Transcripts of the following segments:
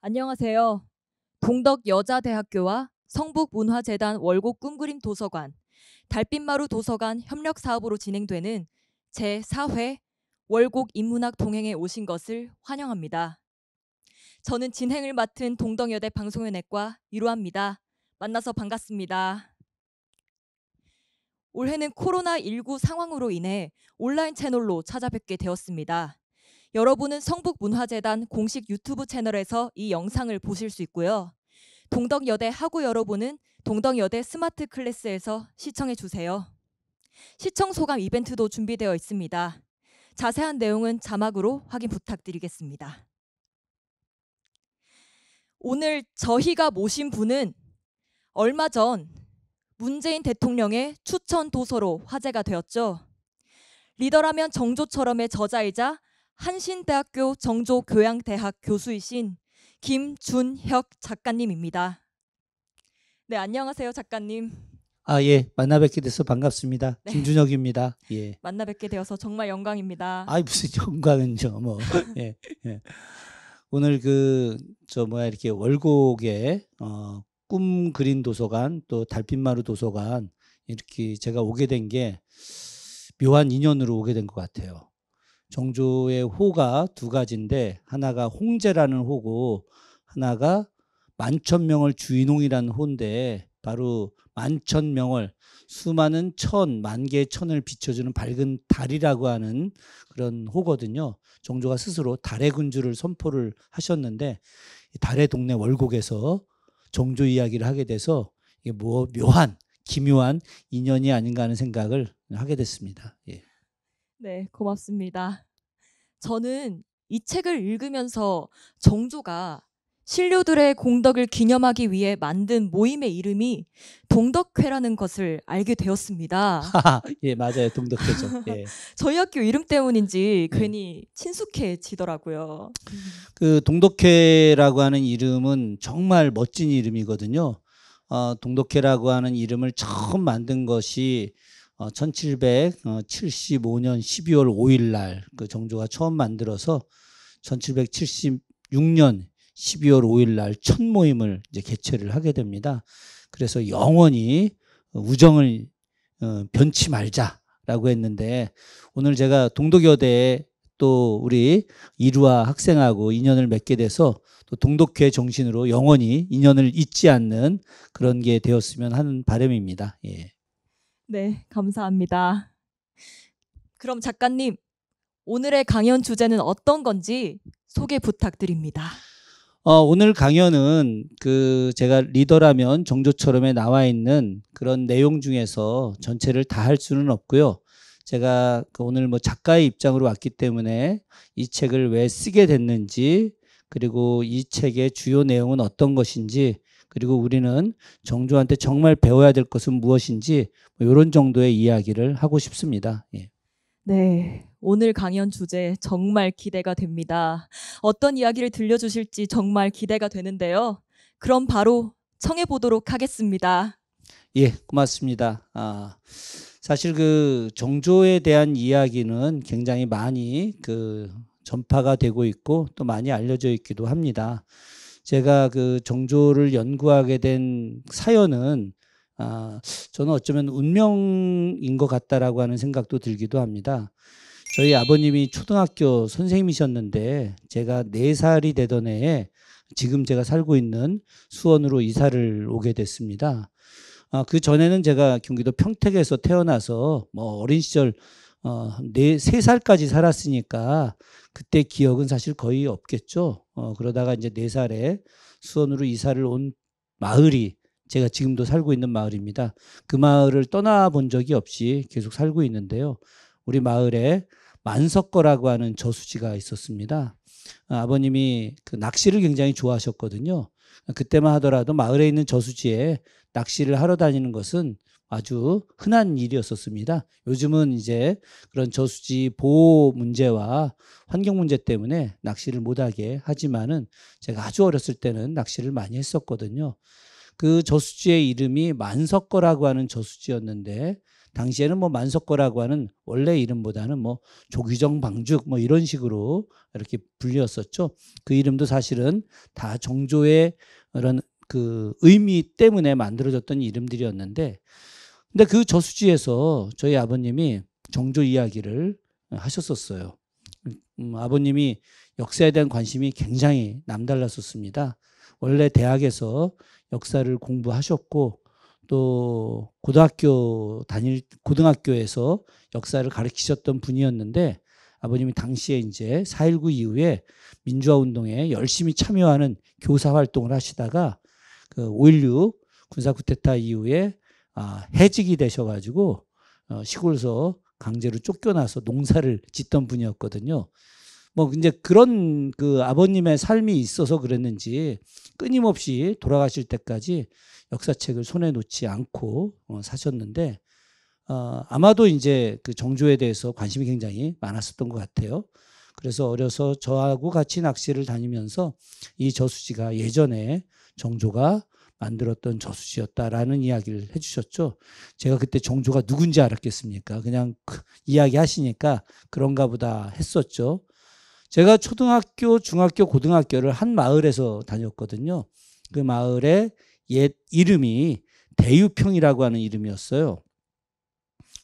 안녕하세요. 동덕여자대학교와 성북문화재단 월곡 꿈그림 도서관, 달빛마루 도서관 협력 사업으로 진행되는 제4회 월곡 인문학 동행에 오신 것을 환영합니다. 저는 진행을 맡은 동덕여대 방송연예과 이루아입니다. 만나서 반갑습니다. 올해는 코로나19 상황으로 인해 온라인 채널로 찾아뵙게 되었습니다. 여러분은 성북문화재단 공식 유튜브 채널에서 이 영상을 보실 수 있고요. 동덕여대 학우 여러분은 동덕여대 스마트 클래스에서 시청해 주세요. 시청 소감 이벤트도 준비되어 있습니다. 자세한 내용은 자막으로 확인 부탁드리겠습니다. 오늘 저희가 모신 분은 얼마 전 문재인 대통령의 추천 도서로 화제가 되었죠. 리더라면 정조처럼의 저자이자 한신대학교 정조교양대학 교수이신 김준혁 작가님입니다. 네, 안녕하세요, 작가님. 예, 만나 뵙게 돼서 반갑습니다. 네. 김준혁입니다. 예. 만나 뵙게 되어서 정말 영광입니다. 무슨 영광은요, 뭐. 예, 예. 오늘 이렇게 월곡에 꿈 그린 도서관 또 달빛마루 도서관 이렇게 제가 오게 된 게 묘한 인연으로 오게 된 것 같아요. 정조의 호가 두 가지인데 하나가 홍제라는 호고 하나가 만천명을 주인홍이라는 호인데 바로 만천명을 수많은 만 개의 천을 비춰주는 밝은 달이라고 하는 그런 호거든요. 정조가 스스로 달의 군주를 선포를 하셨는데 달의 동네 월곡에서 정조 이야기를 하게 돼서 이게 묘한 기묘한 인연이 아닌가 하는 생각을 하게 됐습니다. 예. 네, 고맙습니다. 저는 이 책을 읽으면서 정조가 신료들의 공덕을 기념하기 위해 만든 모임의 이름이 동덕회라는 것을 알게 되었습니다. 예, 맞아요. 동덕회죠. 예. 저희 학교 이름 때문인지 네. 괜히 친숙해지더라고요. 그 동덕회라고 하는 이름은 정말 멋진 이름이거든요. 동덕회라고 하는 이름을 처음 만든 것이 1775년 12월 5일 날 그 정조가 처음 만들어서 1776년 12월 5일 날 첫 모임을 이제 개최를 하게 됩니다. 그래서 영원히 우정을 변치 말자라고 했는데 오늘 제가 동덕여대에 또 우리 이루아 학생하고 인연을 맺게 돼서 또 동덕회 정신으로 영원히 인연을 잊지 않는 그런 게 되었으면 하는 바람입니다. 예. 네, 감사합니다. 그럼 작가님, 오늘의 강연 주제는 어떤 건지 소개 부탁드립니다. 오늘 강연은 제가 리더라면 정조처럼에 나와 있는 그런 내용 중에서 전체를 다 할 수는 없고요. 제가 오늘 작가의 입장으로 왔기 때문에 이 책을 왜 쓰게 됐는지 그리고 이 책의 주요 내용은 어떤 것인지 그리고 우리는 정조한테 정말 배워야 될 것은 무엇인지 이런 정도의 이야기를 하고 싶습니다. 예. 네, 오늘 강연 주제 정말 기대가 됩니다. 어떤 이야기를 들려주실지 정말 기대가 되는데요. 그럼 바로 청해보도록 하겠습니다. 예, 고맙습니다. 사실 정조에 대한 이야기는 굉장히 많이 전파가 되고 있고 또 많이 알려져 있기도 합니다. 제가 정조를 연구하게 된 사연은 저는 어쩌면 운명인 것 같다라고 하는 생각도 들기도 합니다. 저희 아버님이 초등학교 선생님이셨는데 제가 4살이 되던 해에 지금 제가 살고 있는 수원으로 이사를 오게 됐습니다. 그 전에는 제가 경기도 평택에서 태어나서 어린 시절 3살까지 살았으니까 그때 기억은 사실 거의 없겠죠. 그러다가 이제 4살에 수원으로 이사를 온 마을이 제가 지금도 살고 있는 마을입니다. 그 마을을 떠나본 적이 없이 계속 살고 있는데요. 우리 마을에 만석거라고 하는 저수지가 있었습니다. 아버님이 낚시를 굉장히 좋아하셨거든요. 그때만 하더라도 마을에 있는 저수지에 낚시를 하러 다니는 것은 아주 흔한 일이었었습니다. 요즘은 이제 그런 저수지 보호 문제와 환경 문제 때문에 낚시를 못하게 하지만은 제가 아주 어렸을 때는 낚시를 많이 했었거든요. 그 저수지의 이름이 만석거라고 하는 저수지였는데 당시에는 뭐 만석거라고 하는 원래 이름보다는 뭐 조규정 방죽 뭐 이런 식으로 이렇게 불렸었죠. 그 이름도 사실은 다 정조의 그런 그 의미 때문에 만들어졌던 이름들이었는데, 근데 그 저수지에서 저희 아버님이 정조 이야기를 하셨었어요. 아버님이 역사에 대한 관심이 굉장히 남달랐었습니다. 원래 대학에서 역사를 공부하셨고 또 고등학교에서 역사를 가르치셨던 분이었는데, 아버님이 당시에 이제 4.19 이후에 민주화 운동에 열심히 참여하는 교사 활동을 하시다가 그 5.16 군사 쿠데타 이후에 해직이 되셔가지고 시골에서 강제로 쫓겨나서 농사를 짓던 분이었거든요. 뭐 이제 그런 그 아버님의 삶이 있어서 그랬는지 끊임없이 돌아가실 때까지 역사책을 손에 놓지 않고 사셨는데, 아마도 이제 그 정조에 대해서 관심이 굉장히 많았었던 것 같아요. 그래서 어려서 저하고 같이 낚시를 다니면서 이 저수지가 예전에 정조가 만들었던 저수지였다라는 이야기를 해주셨죠. 제가 그때 정조가 누군지 알았겠습니까? 그냥 이야기 하시니까 그런가 보다 했었죠. 제가 초등학교, 중학교, 고등학교를 한 마을에서 다녔거든요. 그 마을의 옛 이름이 대유평이라고 하는 이름이었어요.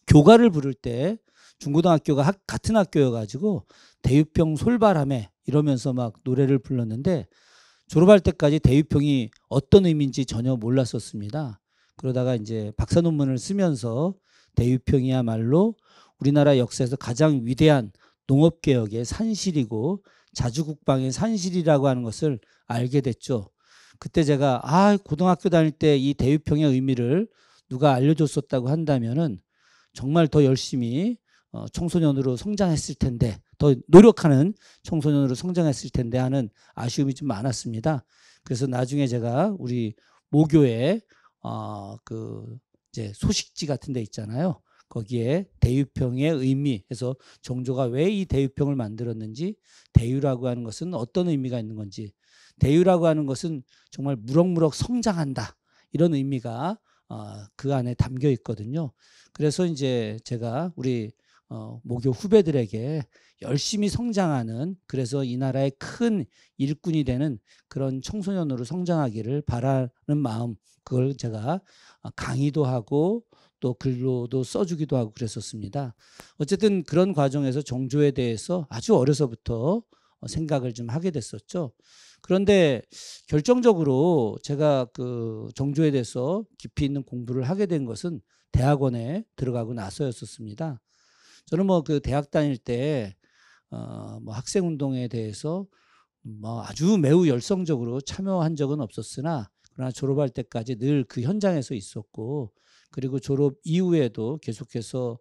교가를 부를 때 중고등학교가 같은 학교여가지고 대유평 솔바람에 이러면서 막 노래를 불렀는데, 졸업할 때까지 대유평이 어떤 의미인지 전혀 몰랐었습니다. 그러다가 이제 박사 논문을 쓰면서 대유평이야말로 우리나라 역사에서 가장 위대한 농업개혁의 산실이고 자주국방의 산실이라고 하는 것을 알게 됐죠. 그때 제가 고등학교 다닐 때 이 대유평의 의미를 누가 알려줬었다고 한다면은 정말 더 열심히 청소년으로 성장했을 텐데, 더 노력하는 청소년으로 성장했을 텐데 하는 아쉬움이 좀 많았습니다. 그래서 나중에 제가 우리 모교에 그 이제 소식지 같은 데 있잖아요. 거기에 대유평의 의미 해서 정조가 왜 이 대유평을 만들었는지, 대유라고 하는 것은 어떤 의미가 있는 건지, 대유라고 하는 것은 정말 무럭무럭 성장한다 이런 의미가 그 안에 담겨 있거든요. 그래서 이제 제가 우리 모교 후배들에게 열심히 성장하는, 그래서 이 나라의 큰 일꾼이 되는 그런 청소년으로 성장하기를 바라는 마음, 그걸 제가 강의도 하고 또 글로도 써주기도 하고 그랬었습니다. 어쨌든 그런 과정에서 정조에 대해서 아주 어려서부터 생각을 좀 하게 됐었죠. 그런데 결정적으로 제가 그 정조에 대해서 깊이 있는 공부를 하게 된 것은 대학원에 들어가고 나서였었습니다. 저는 뭐 그 대학 다닐 때 뭐 학생 운동에 대해서 뭐 아주 매우 열성적으로 참여한 적은 없었으나, 그러나 졸업할 때까지 늘 그 현장에서 있었고, 그리고 졸업 이후에도 계속해서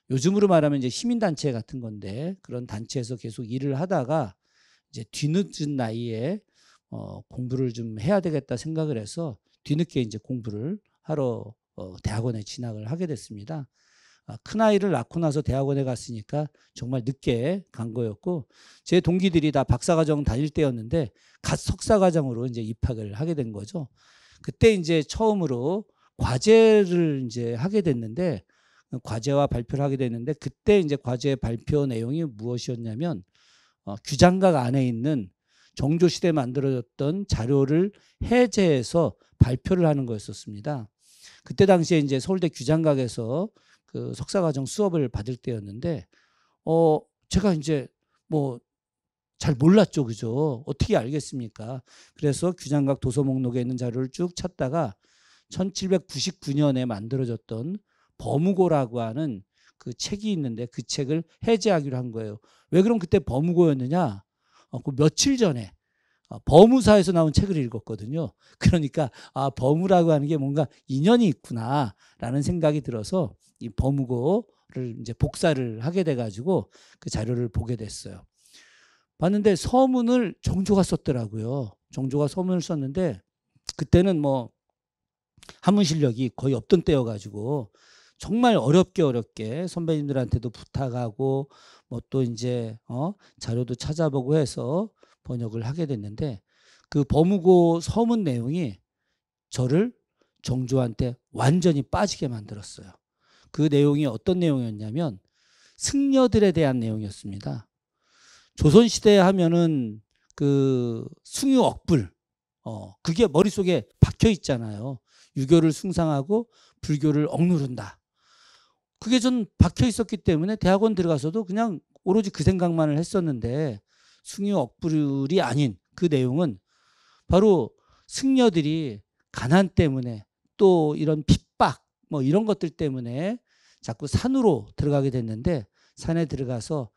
요즘으로 말하면 이제 시민단체 같은 건데, 그런 단체에서 계속 일을 하다가 이제 뒤늦은 나이에 공부를 좀 해야 되겠다 생각을 해서 뒤늦게 이제 공부를 하러 대학원에 진학을 하게 됐습니다. 큰아이를 낳고 나서 대학원에 갔으니까 정말 늦게 간 거였고, 제 동기들이 다 박사과정 다닐 때였는데 갓 석사과정으로 이제 입학을 하게 된 거죠. 그때 이제 처음으로 과제를 이제 하게 됐는데, 과제와 발표를 하게 됐는데, 그때 이제 과제 발표 내용이 무엇이었냐면 규장각 안에 있는 정조 시대에 만들어졌던 자료를 해제해서 발표를 하는 거였었습니다. 그때 당시에 이제 서울대 규장각에서 그 석사과정 수업을 받을 때였는데, 제가 이제 뭐 잘 몰랐죠, 그죠? 어떻게 알겠습니까? 그래서 규장각 도서 목록에 있는 자료를 쭉 찾다가 1799년에 만들어졌던 범우고라고 하는 그 책이 있는데, 그 책을 해제하기로 한 거예요. 왜 그럼 그때 범우고였느냐? 그 며칠 전에 범우사에서 나온 책을 읽었거든요. 그러니까 범우라고 하는 게 뭔가 인연이 있구나라는 생각이 들어서 이 범우고를 이제 복사를 하게 돼가지고 그 자료를 보게 됐어요. 봤는데 서문을 정조가 썼더라고요. 정조가 서문을 썼는데, 그때는 뭐 한문 실력이 거의 없던 때여가지고 정말 어렵게 선배님들한테도 부탁하고 뭐 또 이제 자료도 찾아보고 해서 번역을 하게 됐는데, 그 범우고 서문 내용이 저를 정조한테 완전히 빠지게 만들었어요. 그 내용이 어떤 내용이었냐면 승려들에 대한 내용이었습니다. 조선시대 하면은 그 숭유억불, 그게 머릿속에 박혀 있잖아요. 유교를 숭상하고 불교를 억누른다. 그게 전 박혀 있었기 때문에 대학원 들어가서도 그냥 오로지 그 생각만을 했었는데, 숭유억불이 아닌 그 내용은 바로 승려들이 가난 때문에 또 이런 핍박 뭐 이런 것들 때문에 자꾸 산으로 들어가게 됐는데, 산에 들어가서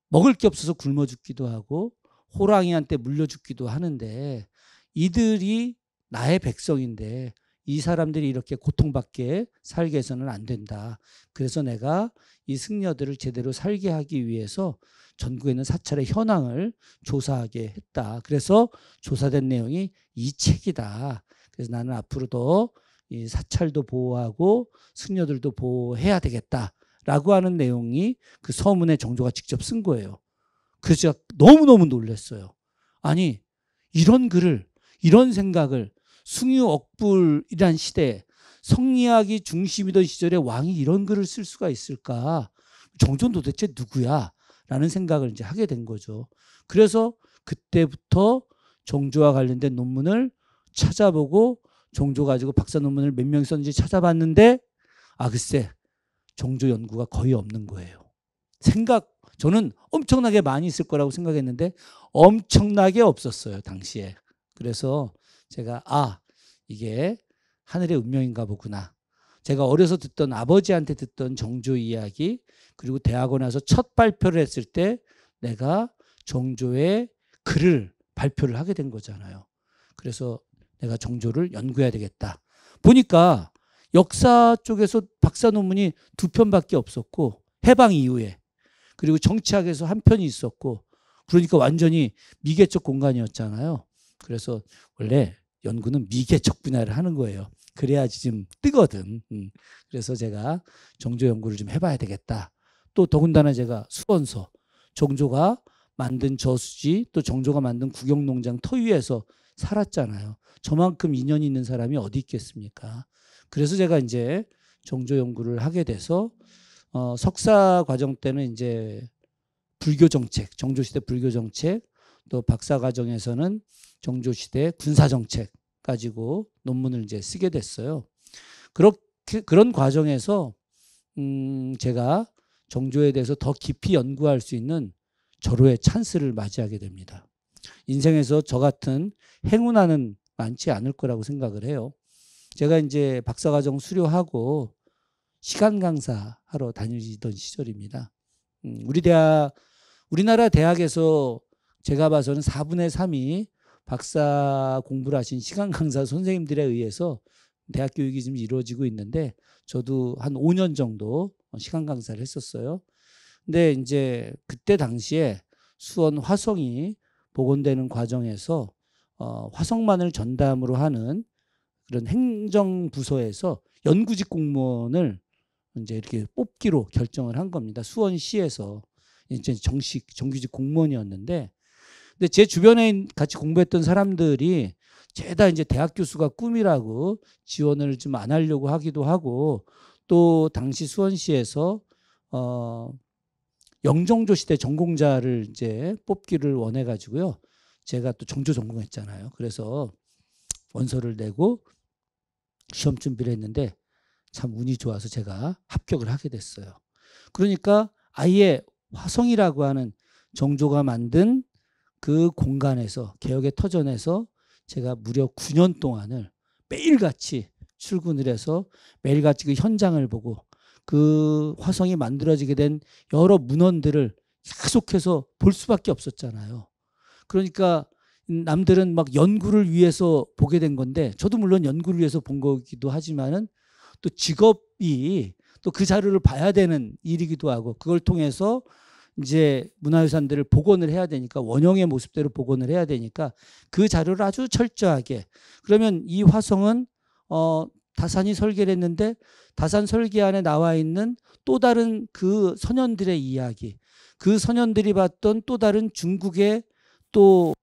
먹을 게 없어서 굶어 죽기도 하고 호랑이한테 물려 죽기도 하는데, 이들이 나의 백성인데 이 사람들이 이렇게 고통받게 살게 해서는 안 된다. 그래서 내가 이 승려들을 제대로 살게 하기 위해서 전국에 있는 사찰의 현황을 조사하게 했다. 그래서 조사된 내용이 이 책이다. 그래서 나는 앞으로도 이 사찰도 보호하고 승려들도 보호해야 되겠다라고 하는 내용이 그 서문에 정조가 직접 쓴 거예요. 그래서 제가 너무너무 놀랐어요. 아니, 이런 글을, 이런 생각을 숭유억불이란 시대에, 성리학이 중심이던 시절에 왕이 이런 글을 쓸 수가 있을까? 정조는 도대체 누구야? 라는 생각을 이제 하게 된 거죠. 그래서 그때부터 정조와 관련된 논문을 찾아보고, 정조 가지고 박사 논문을 몇 명 썼는지 찾아봤는데, 글쎄, 정조 연구가 거의 없는 거예요. 저는 엄청나게 많이 있을 거라고 생각했는데 엄청나게 없었어요, 당시에. 그래서 제가 이게 하늘의 운명인가 보구나. 제가 어려서 듣던, 아버지한테 듣던 정조 이야기, 그리고 대학원 와서 첫 발표를 했을 때 내가 정조의 글을 발표를 하게 된 거잖아요. 그래서 내가 정조를 연구해야 되겠다. 보니까 역사 쪽에서 박사 논문이 2편밖에 없었고, 해방 이후에, 그리고 정치학에서 한 편이 있었고, 그러니까 완전히 미개척 공간이었잖아요. 그래서 원래 연구는 미개척 분야를 하는 거예요. 그래야지 좀 뜨거든. 그래서 제가 정조 연구를 좀 해봐야 되겠다. 또 더군다나 제가 수원서, 정조가 만든 저수지, 또 정조가 만든 구경농장 터 위에서 살았잖아요. 저만큼 인연이 있는 사람이 어디 있겠습니까? 그래서 제가 이제 정조 연구를 하게 돼서 석사 과정 때는 이제 불교 정책, 정조 시대 불교 정책, 또 박사 과정에서는 정조 시대 군사 정책 가지고 논문을 이제 쓰게 됐어요. 그런 과정에서 제가 정조에 대해서 더 깊이 연구할 수 있는 절호의 찬스를 맞이하게 됩니다. 인생에서 저 같은 행운아는 많지 않을 거라고 생각을 해요. 제가 이제 박사과정 수료하고 시간 강사하러 다니던 시절입니다. 우리나라 대학에서 제가 봐서는 4분의 3이 박사 공부를 하신 시간 강사 선생님들에 의해서 대학 교육이 지금 이루어지고 있는데, 저도 한 5년 정도 시간 강사를 했었어요. 근데 이제 그때 당시에 수원 화성이 복원되는 과정에서 화성만을 전담으로 하는 그런 행정부서에서 연구직 공무원을 이제 이렇게 뽑기로 결정을 한 겁니다. 수원시에서 이제 정규직 공무원이었는데, 근데 제 주변에 같이 공부했던 사람들이 죄다 이제 대학 교수가 꿈이라고 지원을 좀 안 하려고 하기도 하고, 또 당시 수원시에서 영정조 시대 전공자를 이제 뽑기를 원해 가지고요. 제가 또 정조 전공했잖아요. 그래서 원서를 내고 시험 준비를 했는데 참 운이 좋아서 제가 합격을 하게 됐어요. 그러니까 아예 화성이라고 하는 정조가 만든 그 공간에서, 개혁의 터전에서 제가 무려 9년 동안을 매일같이 출근을 해서 매일같이 그 현장을 보고, 그 화성이 만들어지게 된 여러 문헌들을 계속해서 볼 수밖에 없었잖아요. 그러니까 남들은 막 연구를 위해서 보게 된 건데, 저도 물론 연구를 위해서 본 거기도 하지만은 또 직업이 또 그 자료를 봐야 되는 일이기도 하고, 그걸 통해서 이제 문화유산들을 복원을 해야 되니까, 원형의 모습대로 복원을 해야 되니까 그 자료를 아주 철저하게. 그러면 이 화성은 다산이 설계를 했는데, 다산 설계 안에 나와 있는 또 다른 그 선현들의 이야기, 그 선현들이 봤던 또 다른 중국의 또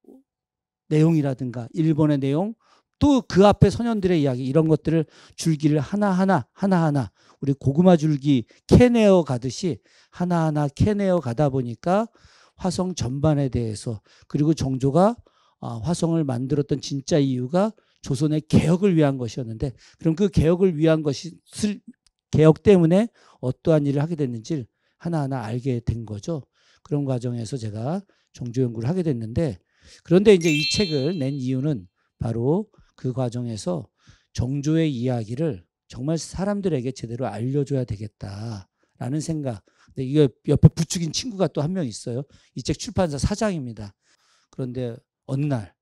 내용이라든가 일본의 내용, 또 그 앞에 소년들의 이야기 이런 것들을 줄기를 하나하나 우리 고구마 줄기 캐내어 가듯이 하나하나 캐내어 가다 보니까 화성 전반에 대해서 그리고 정조가 화성을 만들었던 진짜 이유가 조선의 개혁을 위한 것이었는데 그럼 그 개혁을 위한 개혁 때문에 어떠한 일을 하게 됐는지 하나하나 알게 된 거죠. 그런 과정에서 제가 정조 연구를 하게 됐는데 그런데 이제 이 책을 낸 이유는 바로 그 과정에서 정조의 이야기를 정말 사람들에게 제대로 알려줘야 되겠다라는 생각. 근데 이거 옆에 부추긴 친구가 또 한 명 있어요. 이 책 출판사 사장입니다. 그런데 어느 날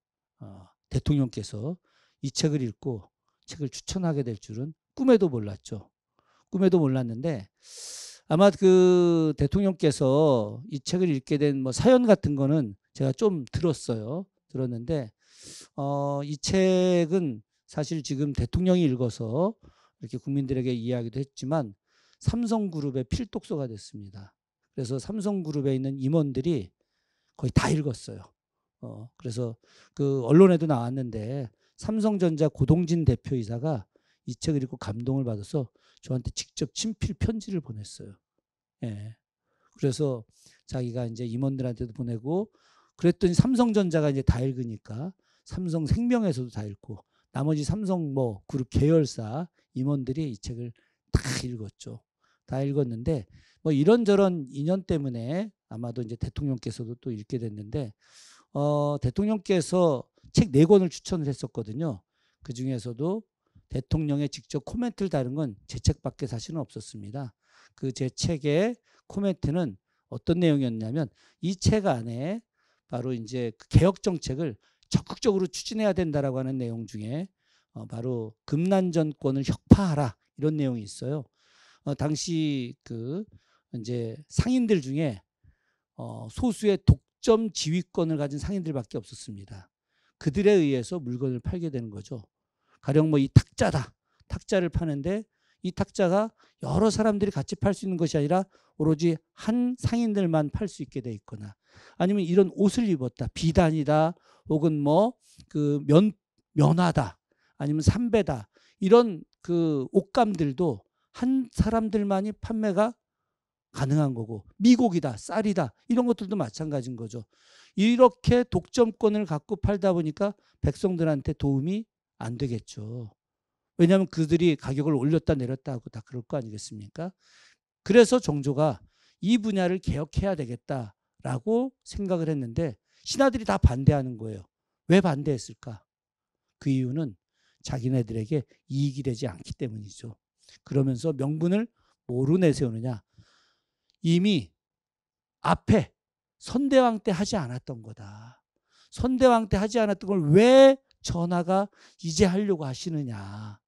대통령께서 이 책을 읽고 책을 추천하게 될 줄은 꿈에도 몰랐죠. 꿈에도 몰랐는데 아마 그 대통령께서 이 책을 읽게 된 뭐 사연 같은 거는 제가 좀 들었는데 이 책은 사실 지금 대통령이 읽어서 이렇게 국민들에게 이야기도 했지만 삼성그룹의 필독서가 됐습니다. 그래서 삼성그룹에 있는 임원들이 거의 다 읽었어요. 그래서 그 언론에도 나왔는데 삼성전자 고동진 대표이사가 이 책을 읽고 감동을 받아서 저한테 직접 친필 편지를 보냈어요. 예. 그래서 자기가 이제 임원들한테도 보내고 그랬더니 삼성전자가 이제 다 읽으니까 삼성생명에서도 다 읽고 나머지 삼성 뭐 그룹 계열사 임원들이 이 책을 다 읽었죠. 다 읽었는데 뭐 이런저런 인연 때문에 아마도 이제 대통령께서도 또 읽게 됐는데 대통령께서 책 4권을 추천을 했었거든요. 그 중에서도 대통령의 직접 코멘트를 다룬 건 제 책밖에 사실은 없었습니다. 그 제 책의 코멘트는 어떤 내용이었냐면 이 책 안에 바로 이제 그 개혁 정책을 적극적으로 추진해야 된다라고 하는 내용 중에 바로 금난 정권을 혁파하라 이런 내용이 있어요. 당시 그 이제 상인들 중에 소수의 독점 지휘권을 가진 상인들밖에 없었습니다. 그들에 의해서 물건을 팔게 되는 거죠. 가령 뭐 이 탁자다. 탁자를 파는데 이 탁자가 여러 사람들이 같이 팔 수 있는 것이 아니라 오로지 한 상인들만 팔 수 있게 돼 있거나 아니면 이런 옷을 입었다. 비단이다. 혹은 뭐 그 면화다. 아니면 삼배다. 이런 그 옷감들도 한 사람들만이 판매가 가능한 거고 미곡이다. 쌀이다. 이런 것들도 마찬가지인 거죠. 이렇게 독점권을 갖고 팔다 보니까 백성들한테 도움이 안 되겠죠. 왜냐하면 그들이 가격을 올렸다 내렸다 하고 다 그럴 거 아니겠습니까? 그래서 정조가 이 분야를 개혁해야 되겠다라고 생각을 했는데 신하들이 다 반대하는 거예요. 왜 반대했을까? 그 이유는 자기네들에게 이익이 되지 않기 때문이죠. 그러면서 명분을 뭐로 내세우느냐? 이미 앞에 선대왕 때 하지 않았던 거다. 선대왕 때 하지 않았던 걸 왜 전하가 이제 하려고 하시느냐.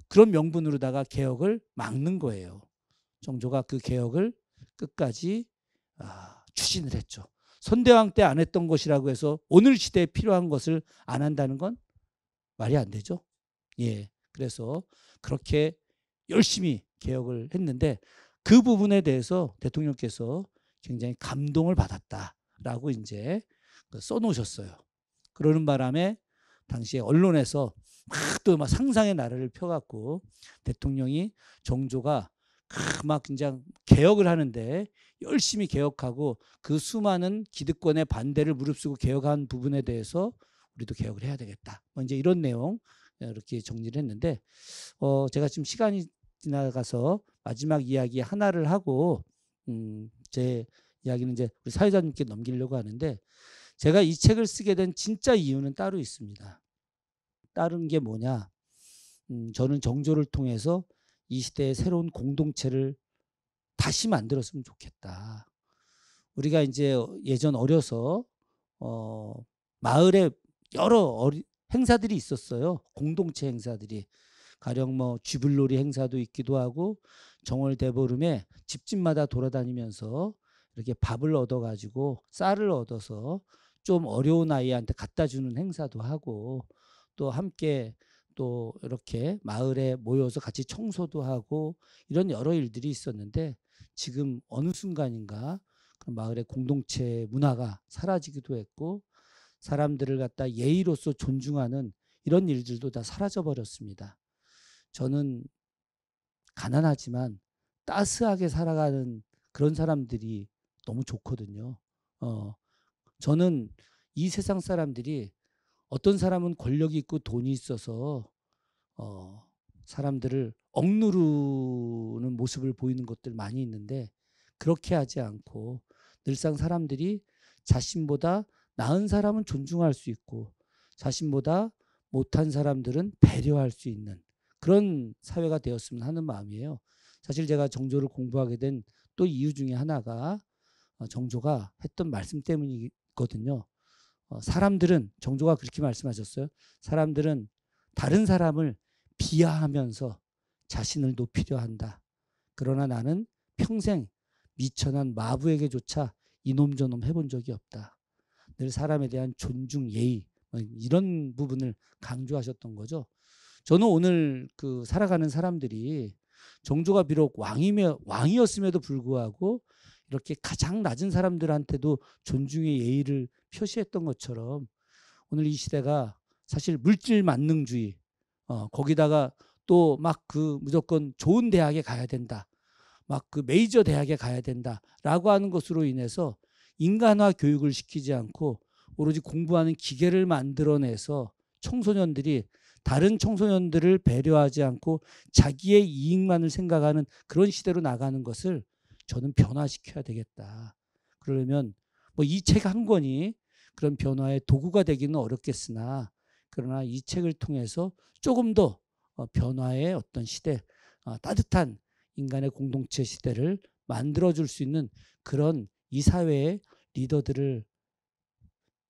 그런 명분으로다가 개혁을 막는 거예요. 정조가 그 개혁을 끝까지 추진을 했죠. 선대왕 때 안 했던 것이라고 해서 오늘 시대에 필요한 것을 안 한다는 건 말이 안 되죠. 예. 그래서 그렇게 열심히 개혁을 했는데 그 부분에 대해서 대통령께서 굉장히 감동을 받았다라고 이제 써놓으셨어요. 그러는 바람에 당시에 언론에서 막 상상의 나래를 펴갖고 대통령이 정조가 막 그냥 개혁을 하는데 열심히 개혁하고 그 수많은 기득권의 반대를 무릅쓰고 개혁한 부분에 대해서 우리도 개혁을 해야 되겠다. 뭐 이제 이런 내용 이렇게 정리를 했는데 제가 지금 시간이 지나가서 마지막 이야기 하나를 하고 제 이야기는 이제 우리 사회자님께 넘기려고 하는데 제가 이 책을 쓰게 된 진짜 이유는 따로 있습니다. 다른 게 뭐냐? 저는 정조를 통해서 이 시대의 새로운 공동체를 다시 만들었으면 좋겠다. 우리가 이제 예전 어려서 마을에 여러 행사들이 있었어요. 공동체 행사들이. 가령 뭐 쥐불놀이 행사도 있기도 하고 정월 대보름에 집집마다 돌아다니면서 이렇게 밥을 얻어가지고 쌀을 얻어서 좀 어려운 아이한테 갖다 주는 행사도 하고 또 함께 또 이렇게 마을에 모여서 같이 청소도 하고 이런 여러 일들이 있었는데 지금 어느 순간인가 그 마을의 공동체 문화가 사라지기도 했고 사람들을 갖다 예의로서 존중하는 이런 일들도 다 사라져 버렸습니다. 저는 가난하지만 따스하게 살아가는 그런 사람들이 너무 좋거든요. 저는 이 세상 사람들이 어떤 사람은 권력이 있고 돈이 있어서 사람들을 억누르는 모습을 보이는 것들 많이 있는데, 그렇게 하지 않고 늘상 사람들이 자신보다 나은 사람은 존중할 수 있고 자신보다 못한 사람들은 배려할 수 있는 그런 사회가 되었으면 하는 마음이에요. 사실 제가 정조를 공부하게 된 또 이유 중에 하나가 정조가 했던 말씀 때문이거든요. 사람들은, 정조가 그렇게 말씀하셨어요. 사람들은 다른 사람을 비하하면서 자신을 높이려 한다. 그러나 나는 평생 미천한 마부에게조차 이놈저놈 해본 적이 없다. 늘 사람에 대한 존중, 예의, 이런 부분을 강조하셨던 거죠. 저는 오늘 살아가는 사람들이 정조가 비록 왕이었음에도 불구하고 이렇게 가장 낮은 사람들한테도 존중의 예의를 표시했던 것처럼, 오늘 이 시대가 사실 물질 만능주의, 거기다가 또 막 무조건 좋은 대학에 가야 된다, 막 메이저 대학에 가야 된다라고 하는 것으로 인해서 인간화 교육을 시키지 않고 오로지 공부하는 기계를 만들어내서 청소년들이 다른 청소년들을 배려하지 않고 자기의 이익만을 생각하는 그런 시대로 나가는 것을 저는 변화시켜야 되겠다. 그러려면 뭐 이 책 한 권이 그런 변화의 도구가 되기는 어렵겠으나, 그러나 이 책을 통해서 조금 더 변화의 어떤 시대, 따뜻한 인간의 공동체 시대를 만들어줄 수 있는 그런 이 사회의 리더들을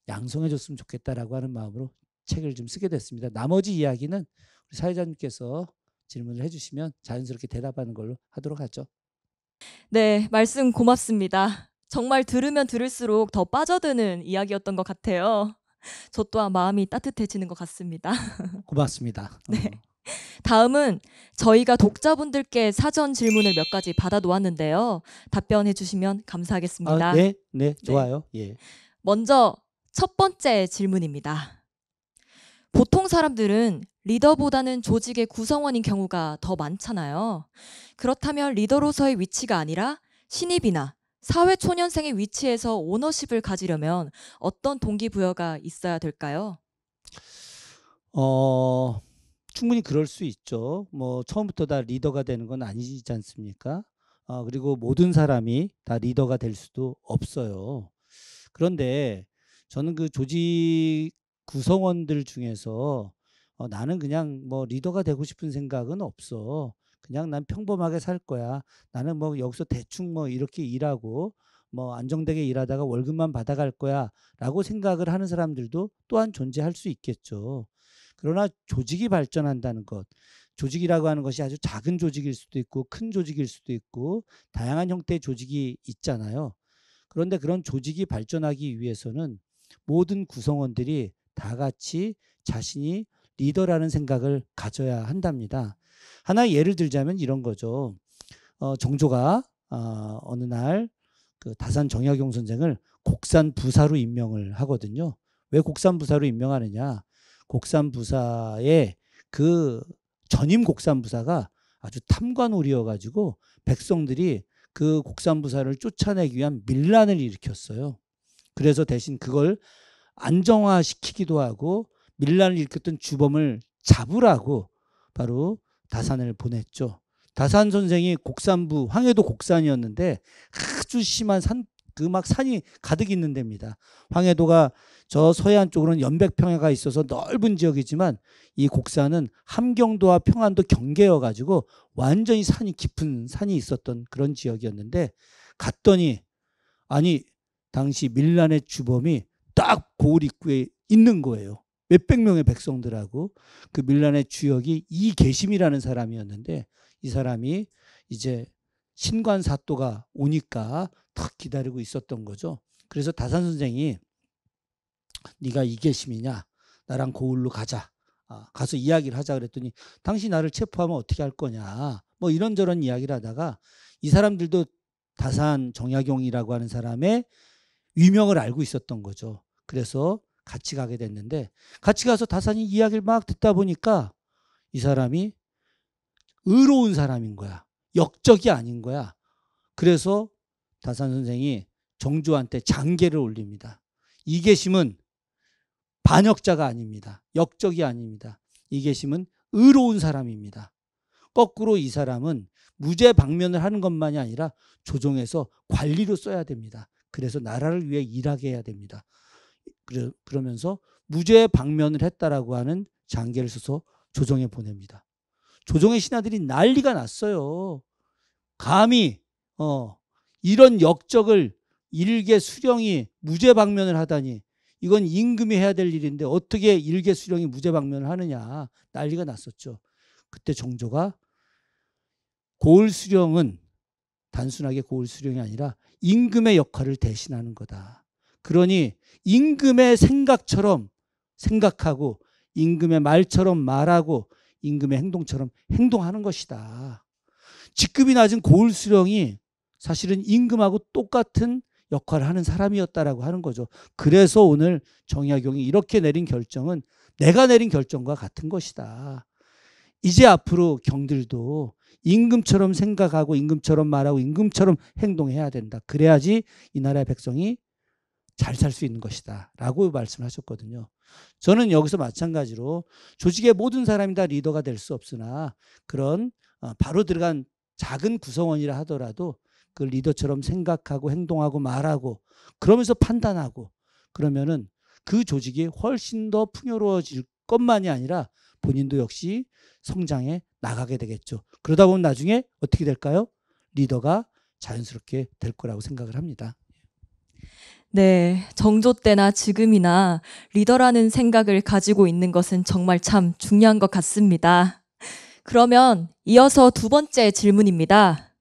양성해 줬으면 좋겠다라고 하는 마음으로 책을 좀 쓰게 됐습니다. 나머지 이야기는 우리 사회자님께서 질문을 해주시면 자연스럽게 대답하는 걸로 하도록 하죠. 네, 말씀 고맙습니다. 정말 들으면 들을수록 더 빠져드는 이야기였던 것 같아요. 저 또한 마음이 따뜻해지는 것 같습니다. 고맙습니다. 네. 다음은 저희가 독자분들께 사전 질문을 몇 가지 받아 놓았는데요. 답변해 주시면 감사하겠습니다. 네, 좋아요. 예. 먼저 첫 번째 질문입니다. 보통 사람들은 리더보다는 조직의 구성원인 경우가 더 많잖아요. 그렇다면 리더로서의 위치가 아니라 신입이나 사회초년생의 위치에서 오너십을 가지려면 어떤 동기부여가 있어야 될까요? 충분히 그럴 수 있죠. 뭐 처음부터 다 리더가 되는 건 아니지 않습니까? 그리고 모든 사람이 다 리더가 될 수도 없어요. 그런데 저는 그 조직 구성원들 중에서 나는 그냥 뭐 리더가 되고 싶은 생각은 없어, 그냥 난 평범하게 살 거야, 나는 뭐 여기서 대충 뭐 이렇게 일하고 뭐 안정되게 일하다가 월급만 받아갈 거야 라고 생각을 하는 사람들도 또한 존재할 수 있겠죠. 그러나 조직이 발전한다는 것, 조직이라고 하는 것이 아주 작은 조직일 수도 있고 큰 조직일 수도 있고 다양한 형태의 조직이 있잖아요. 그런데 그런 조직이 발전하기 위해서는 모든 구성원들이 다 같이 자신이 리더라는 생각을 가져야 한답니다. 하나의 예를 들자면 이런 거죠. 정조가 어느 날 다산 정약용 선생을 곡산부사로 임명을 하거든요. 왜 곡산부사로 임명하느냐? 곡산부사의 그 전임 곡산부사가 아주 탐관오리여가지고 백성들이 그 곡산부사를 쫓아내기 위한 밀란을 일으켰어요. 그래서 대신 그걸 안정화시키기도 하고 밀란을 일으켰던 주범을 잡으라고 바로 다산을 보냈죠. 다산 선생이 곡산부, 황해도 곡산이었는데 아주 심한 산이 가득 있는 데입니다. 황해도가 저 서해안 쪽으로는 연백평야가 있어서 넓은 지역이지만 이 곡산은 함경도와 평안도 경계여가지고 완전히 산이 깊은 산이 있었던 그런 지역이었는데, 갔더니 아니 당시 밀란의 주범이 딱 고을 입구에 있는 거예요. 몇백 명의 백성들하고. 그 밀란의 주역이 이계심이라는 사람이었는데, 이 사람이 이제 신관사또가 오니까 탁 기다리고 있었던 거죠. 그래서 다산 선생이 네가 이계심이냐, 나랑 고을로 가자, 가서 이야기를 하자 그랬더니 당신 나를 체포하면 어떻게 할 거냐, 뭐 이런저런 이야기를 하다가 이 사람들도 다산 정약용이라고 하는 사람의 위명을 알고 있었던 거죠. 그래서 같이 가게 됐는데 같이 가서 다산이 이야기를 막 듣다 보니까 이 사람이 의로운 사람인 거야. 역적이 아닌 거야. 그래서 다산 선생이 정조한테 장계를 올립니다. 이계심은 반역자가 아닙니다. 역적이 아닙니다. 이계심은 의로운 사람입니다. 거꾸로 이 사람은 무죄 방면을 하는 것만이 아니라 조정에서 관리로 써야 됩니다. 그래서 나라를 위해 일하게 해야 됩니다. 그러면서 무죄 방면을 했다라고 하는 장계를 써서 조정에 보냅니다. 조정의 신하들이 난리가 났어요. 감히 이런 역적을 일개 수령이 무죄 방면을 하다니, 이건 임금이 해야 될 일인데 어떻게 일개 수령이 무죄 방면을 하느냐, 난리가 났었죠. 그때 정조가 고을 수령은 단순하게 고을 수령이 아니라 임금의 역할을 대신하는 거다. 그러니 임금의 생각처럼 생각하고 임금의 말처럼 말하고 임금의 행동처럼 행동하는 것이다. 직급이 낮은 고을 수령이 사실은 임금하고 똑같은 역할을 하는 사람이었다라고 하는 거죠. 그래서 오늘 정약용이 이렇게 내린 결정은 내가 내린 결정과 같은 것이다. 이제 앞으로 경들도 임금처럼 생각하고 임금처럼 말하고 임금처럼 행동해야 된다. 그래야지 이 나라의 백성이 잘 살 수 있는 것이다 라고 말씀하셨거든요. 저는 여기서 마찬가지로 조직의 모든 사람이 다 리더가 될 수 없으나 그런 바로 들어간 작은 구성원이라 하더라도 그 리더처럼 생각하고 행동하고 말하고 그러면서 판단하고 그러면은 그 조직이 훨씬 더 풍요로워질 것만이 아니라 본인도 역시 성장해 나가게 되겠죠. 그러다 보면 나중에 어떻게 될까요? 리더가 자연스럽게 될 거라고 생각을 합니다. 네, 정조 때나 지금이나 리더라는 생각을 가지고 있는 것은 정말 참 중요한 것 같습니다. 그러면 이어서 두 번째 질문입니다.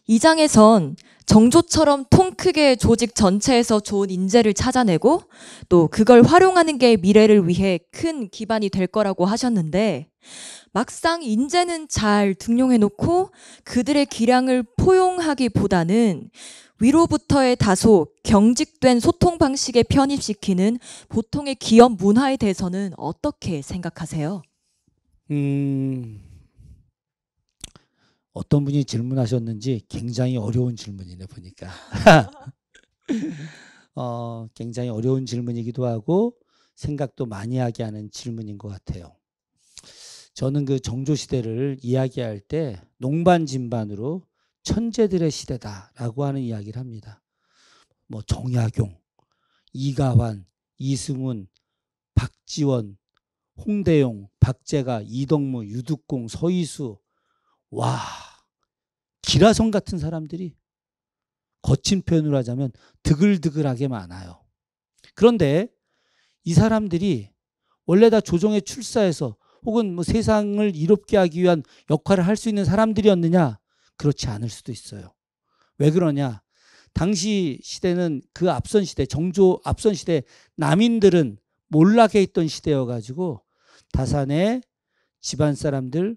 이 장에선 정조처럼 통 크게 조직 전체에서 좋은 인재를 찾아내고 또 그걸 활용하는 게 미래를 위해 큰 기반이 될 거라고 하셨는데 막상 인재는 잘 등용해놓고 그들의 기량을 포용하기보다는 위로부터의 다소 경직된 소통 방식에 편입시키는 보통의 기업 문화에 대해서는 어떻게 생각하세요? 어떤 분이 질문하셨는지 굉장히 어려운 질문이네 보니까. 굉장히 어려운 질문이기도 하고 생각도 많이 하게 하는 질문인 것 같아요. 저는 그 정조 시대를 이야기할 때 농반진반으로 천재들의 시대다라고 하는 이야기를 합니다. 뭐 정약용, 이가환, 이승훈, 박지원, 홍대용, 박재가, 이덕무, 유득공, 서희수, 와, 기라성 같은 사람들이 거친 표현으로 하자면 드글드글하게 많아요. 그런데 이 사람들이 원래 다 조정에 출사해서 혹은 뭐 세상을 이롭게 하기 위한 역할을 할 수 있는 사람들이었느냐? 그렇지 않을 수도 있어요. 왜 그러냐? 당시 시대는 그 앞선 시대, 정조 앞선 시대 남인들은 몰락해 있던 시대여가지고 다산의 집안 사람들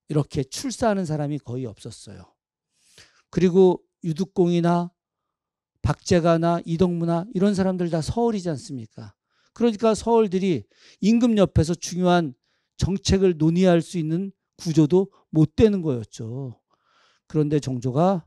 이렇게 출사하는 사람이 거의 없었어요. 그리고 유득공이나 박재가나 이덕무나 이런 사람들 다 서울이지 않습니까? 그러니까 서울들이 임금 옆에서 중요한 정책을 논의할 수 있는 구조도 못 되는 거였죠. 그런데 정조가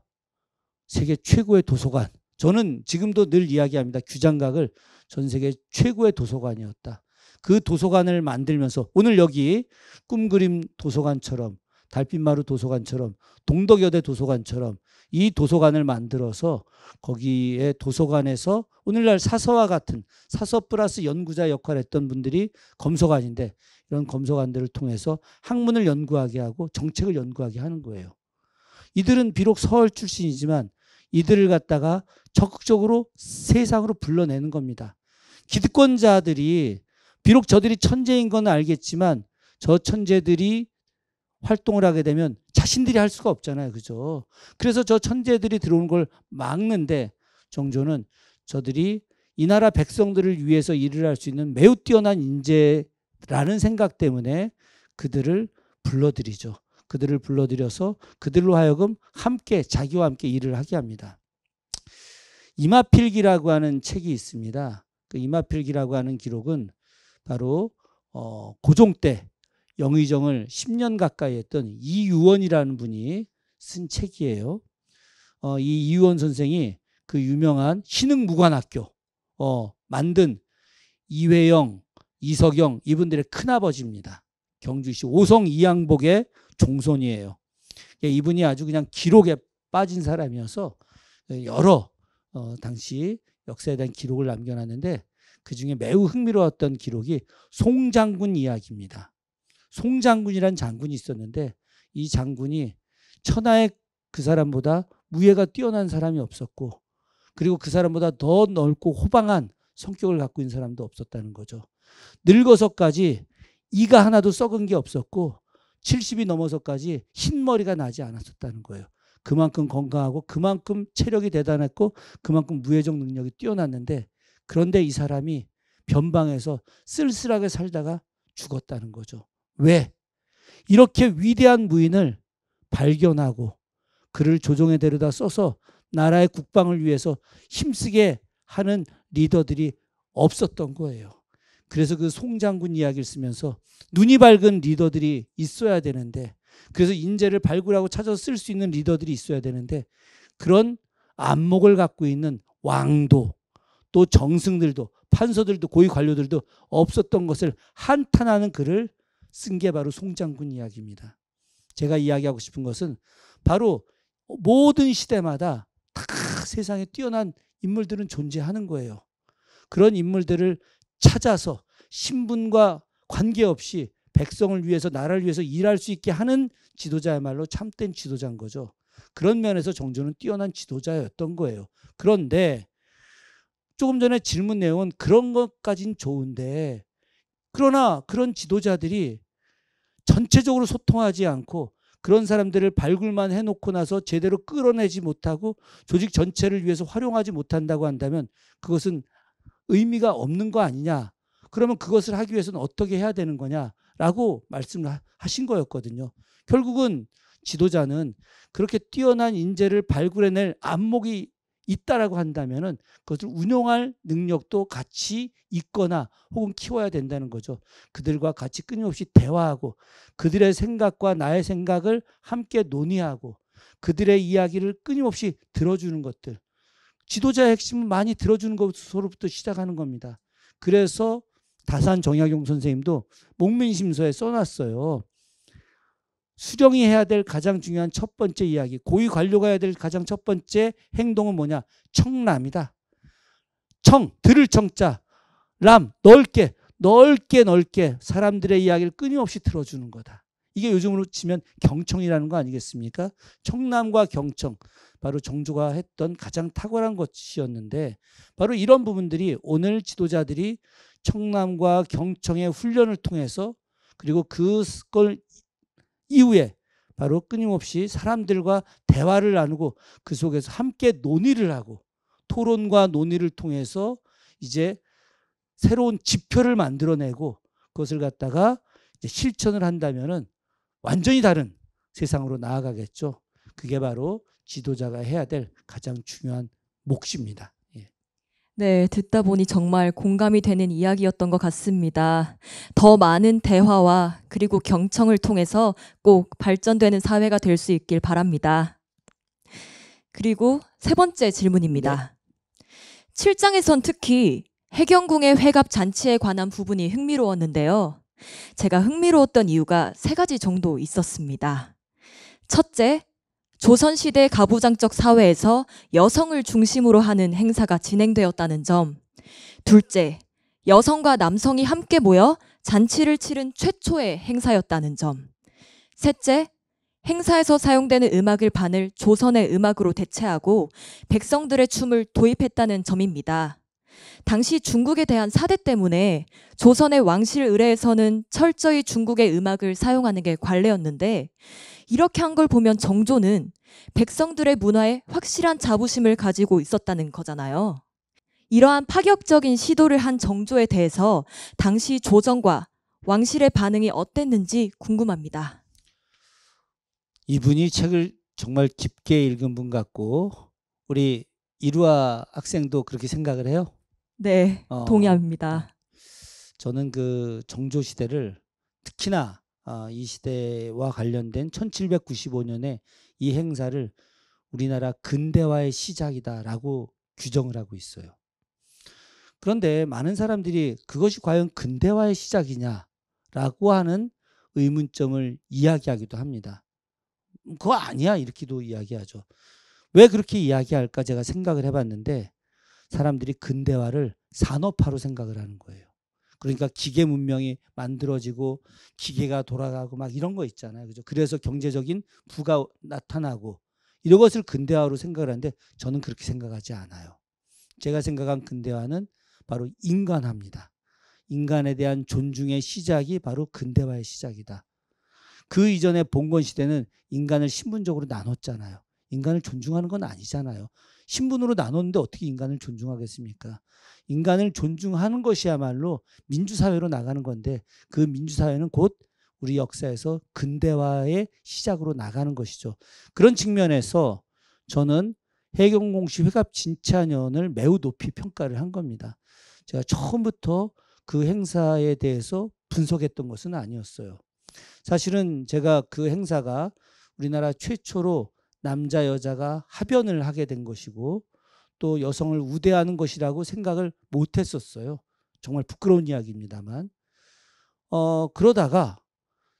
세계 최고의 도서관, 저는 지금도 늘 이야기합니다. 규장각을 전 세계 최고의 도서관이었다. 그 도서관을 만들면서 오늘 여기 꿈그림 도서관처럼 달빛마루 도서관처럼 동덕여대 도서관처럼 이 도서관을 만들어서 거기에 도서관에서 오늘날 사서와 같은 사서 플러스 연구자 역할을 했던 분들이 검소관인데 이런 검소관들을 통해서 학문을 연구하게 하고 정책을 연구하게 하는 거예요. 이들은 비록 서울 출신이지만 이들을 갖다가 적극적으로 세상으로 불러내는 겁니다. 기득권자들이 비록 저들이 천재인 건 알겠지만 저 천재들이 활동을 하게 되면 자신들이 할 수가 없잖아요. 그죠? 그래서 저 천재들이 들어오는 걸 막는데 정조는 저들이 이 나라 백성들을 위해서 일을 할 수 있는 매우 뛰어난 인재라는 생각 때문에 그들을 불러들이죠. 그들을 불러들여서 그들로 하여금 함께 자기와 함께 일을 하게 합니다. 이마필기라고 하는 책이 있습니다. 그 이마필기라고 하는 기록은 바로 고종 때 영의정을 10년 가까이 했던 이유원이라는 분이 쓴 책이에요. 이 이유원 선생이 그 유명한 신흥무관학교 만든 이회영, 이석영 이분들의 큰아버지입니다. 경주시 오성 이양복의 종손이에요. 이분이 아주 그냥 기록에 빠진 사람이어서 여러 당시 역사에 대한 기록을 남겨놨는데 그중에 매우 흥미로웠던 기록이 송장군 이야기입니다. 송장군이란 장군이 있었는데 이 장군이 천하에 그 사람보다 무예가 뛰어난 사람이 없었고 그리고 그 사람보다 더 넓고 호방한 성격을 갖고 있는 사람도 없었다는 거죠. 늙어서까지 이가 하나도 썩은 게 없었고 70이 넘어서까지 흰머리가 나지 않았었다는 거예요. 그만큼 건강하고 그만큼 체력이 대단했고 그만큼 무예적 능력이 뛰어났는데 그런데 이 사람이 변방에서 쓸쓸하게 살다가 죽었다는 거죠. 왜? 이렇게 위대한 무인을 발견하고 그를 조정에 데려다 써서 나라의 국방을 위해서 힘쓰게 하는 리더들이 없었던 거예요. 그래서 그 송장군 이야기를 쓰면서 눈이 밝은 리더들이 있어야 되는데 그래서 인재를 발굴하고 찾아서 쓸 수 있는 리더들이 있어야 되는데 그런 안목을 갖고 있는 왕도 또 정승들도 판서들도 고위 관료들도 없었던 것을 한탄하는 글을 쓴 게 바로 송장군 이야기입니다. 제가 이야기하고 싶은 것은 바로 모든 시대마다 다 세상에 뛰어난 인물들은 존재하는 거예요. 그런 인물들을 찾아서 신분과 관계없이 백성을 위해서 나라를 위해서 일할 수 있게 하는 지도자야말로 참된 지도자인 거죠. 그런 면에서 정조는 뛰어난 지도자였던 거예요. 그런데 조금 전에 질문 내용은 그런 것까진 좋은데 그러나 그런 지도자들이 전체적으로 소통하지 않고 그런 사람들을 발굴만 해놓고 나서 제대로 끌어내지 못하고 조직 전체를 위해서 활용하지 못한다고 한다면 그것은 의미가 없는 거 아니냐. 그러면 그것을 하기 위해서는 어떻게 해야 되는 거냐라고 말씀을 하신 거였거든요. 결국은 지도자는 그렇게 뛰어난 인재를 발굴해낼 안목이 있다라고 한다면은 그것을 운용할 능력도 같이 있거나 혹은 키워야 된다는 거죠. 그들과 같이 끊임없이 대화하고 그들의 생각과 나의 생각을 함께 논의하고 그들의 이야기를 끊임없이 들어주는 것들. 지도자의 핵심은 많이 들어주는 것으로부터 시작하는 겁니다. 그래서 다산 정약용 선생님도 목민심서에 써놨어요. 수령이 해야 될 가장 중요한 첫 번째 이야기, 고위 관료가 해야 될 가장 첫 번째 행동은 뭐냐? 청람이다. 청, 들을 청자, 람, 넓게 사람들의 이야기를 끊임없이 들어주는 거다. 이게 요즘으로 치면 경청이라는 거 아니겠습니까? 청람과 경청, 바로 정조가 했던 가장 탁월한 것이었는데 바로 이런 부분들이 오늘 지도자들이 청람과 경청의 훈련을 통해서 그리고 그걸 이후에 바로 끊임없이 사람들과 대화를 나누고 그 속에서 함께 논의를 하고 토론과 논의를 통해서 이제 새로운 지표를 만들어내고 그것을 갖다가 이제 실천을 한다면은 완전히 다른 세상으로 나아가겠죠. 그게 바로 지도자가 해야 될 가장 중요한 몫입니다. 예. 네, 듣다 보니 정말 공감이 되는 이야기였던 것 같습니다. 더 많은 대화와 그리고 경청을 통해서 꼭 발전되는 사회가 될 수 있길 바랍니다. 그리고 세 번째 질문입니다. 7장에선 특히 해경궁의 회갑 잔치에 관한 부분이 흥미로웠는데요. 제가 흥미로웠던 이유가 세 가지 정도 있었습니다. 첫째, 조선시대 가부장적 사회에서 여성을 중심으로 하는 행사가 진행되었다는 점. 둘째, 여성과 남성이 함께 모여 잔치를 치른 최초의 행사였다는 점. 셋째, 행사에서 사용되는 음악을 반을 조선의 음악으로 대체하고 백성들의 춤을 도입했다는 점입니다. 당시 중국에 대한 사대 때문에 조선의 왕실 의례에서는 철저히 중국의 음악을 사용하는 게 관례였는데 이렇게 한 걸 보면 정조는 백성들의 문화에 확실한 자부심을 가지고 있었다는 거잖아요. 이러한 파격적인 시도를 한 정조에 대해서 당시 조정과 왕실의 반응이 어땠는지 궁금합니다. 이분이 책을 정말 깊게 읽은 분 같고 우리 이루아 학생도 그렇게 생각을 해요? 네, 어, 동의합니다. 저는 그 정조 시대를 특히나 이 시대와 관련된 1795년에 이 행사를 우리나라 근대화의 시작이다라고 규정을 하고 있어요. 그런데 많은 사람들이 그것이 과연 근대화의 시작이냐라고 하는 의문점을 이야기하기도 합니다. 그거 아니야 이렇게도 이야기하죠. 왜 그렇게 이야기할까 제가 생각을 해봤는데 사람들이 근대화를 산업화로 생각을 하는 거예요. 그러니까 기계 문명이 만들어지고 기계가 돌아가고 막 이런 거 있잖아요. 그죠? 그래서 경제적인 부가 나타나고 이런 것을 근대화로 생각을 하는데 저는 그렇게 생각하지 않아요. 제가 생각한 근대화는 바로 인간화입니다. 인간에 대한 존중의 시작이 바로 근대화의 시작이다. 그 이전에 봉건 시대는 인간을 신분적으로 나눴잖아요. 인간을 존중하는 건 아니잖아요. 신분으로 나눴는데 어떻게 인간을 존중하겠습니까? 인간을 존중하는 것이야말로 민주사회로 나가는 건데 그 민주사회는 곧 우리 역사에서 근대화의 시작으로 나가는 것이죠. 그런 측면에서 저는 해경공시 회갑진차년을 매우 높이 평가를 한 겁니다. 제가 처음부터 그 행사에 대해서 분석했던 것은 아니었어요. 사실은 제가 그 행사가 우리나라 최초로 남자 여자가 합연을 하게 된 것이고 또 여성을 우대하는 것이라고 생각을 못 했었어요. 정말 부끄러운 이야기입니다만. 그러다가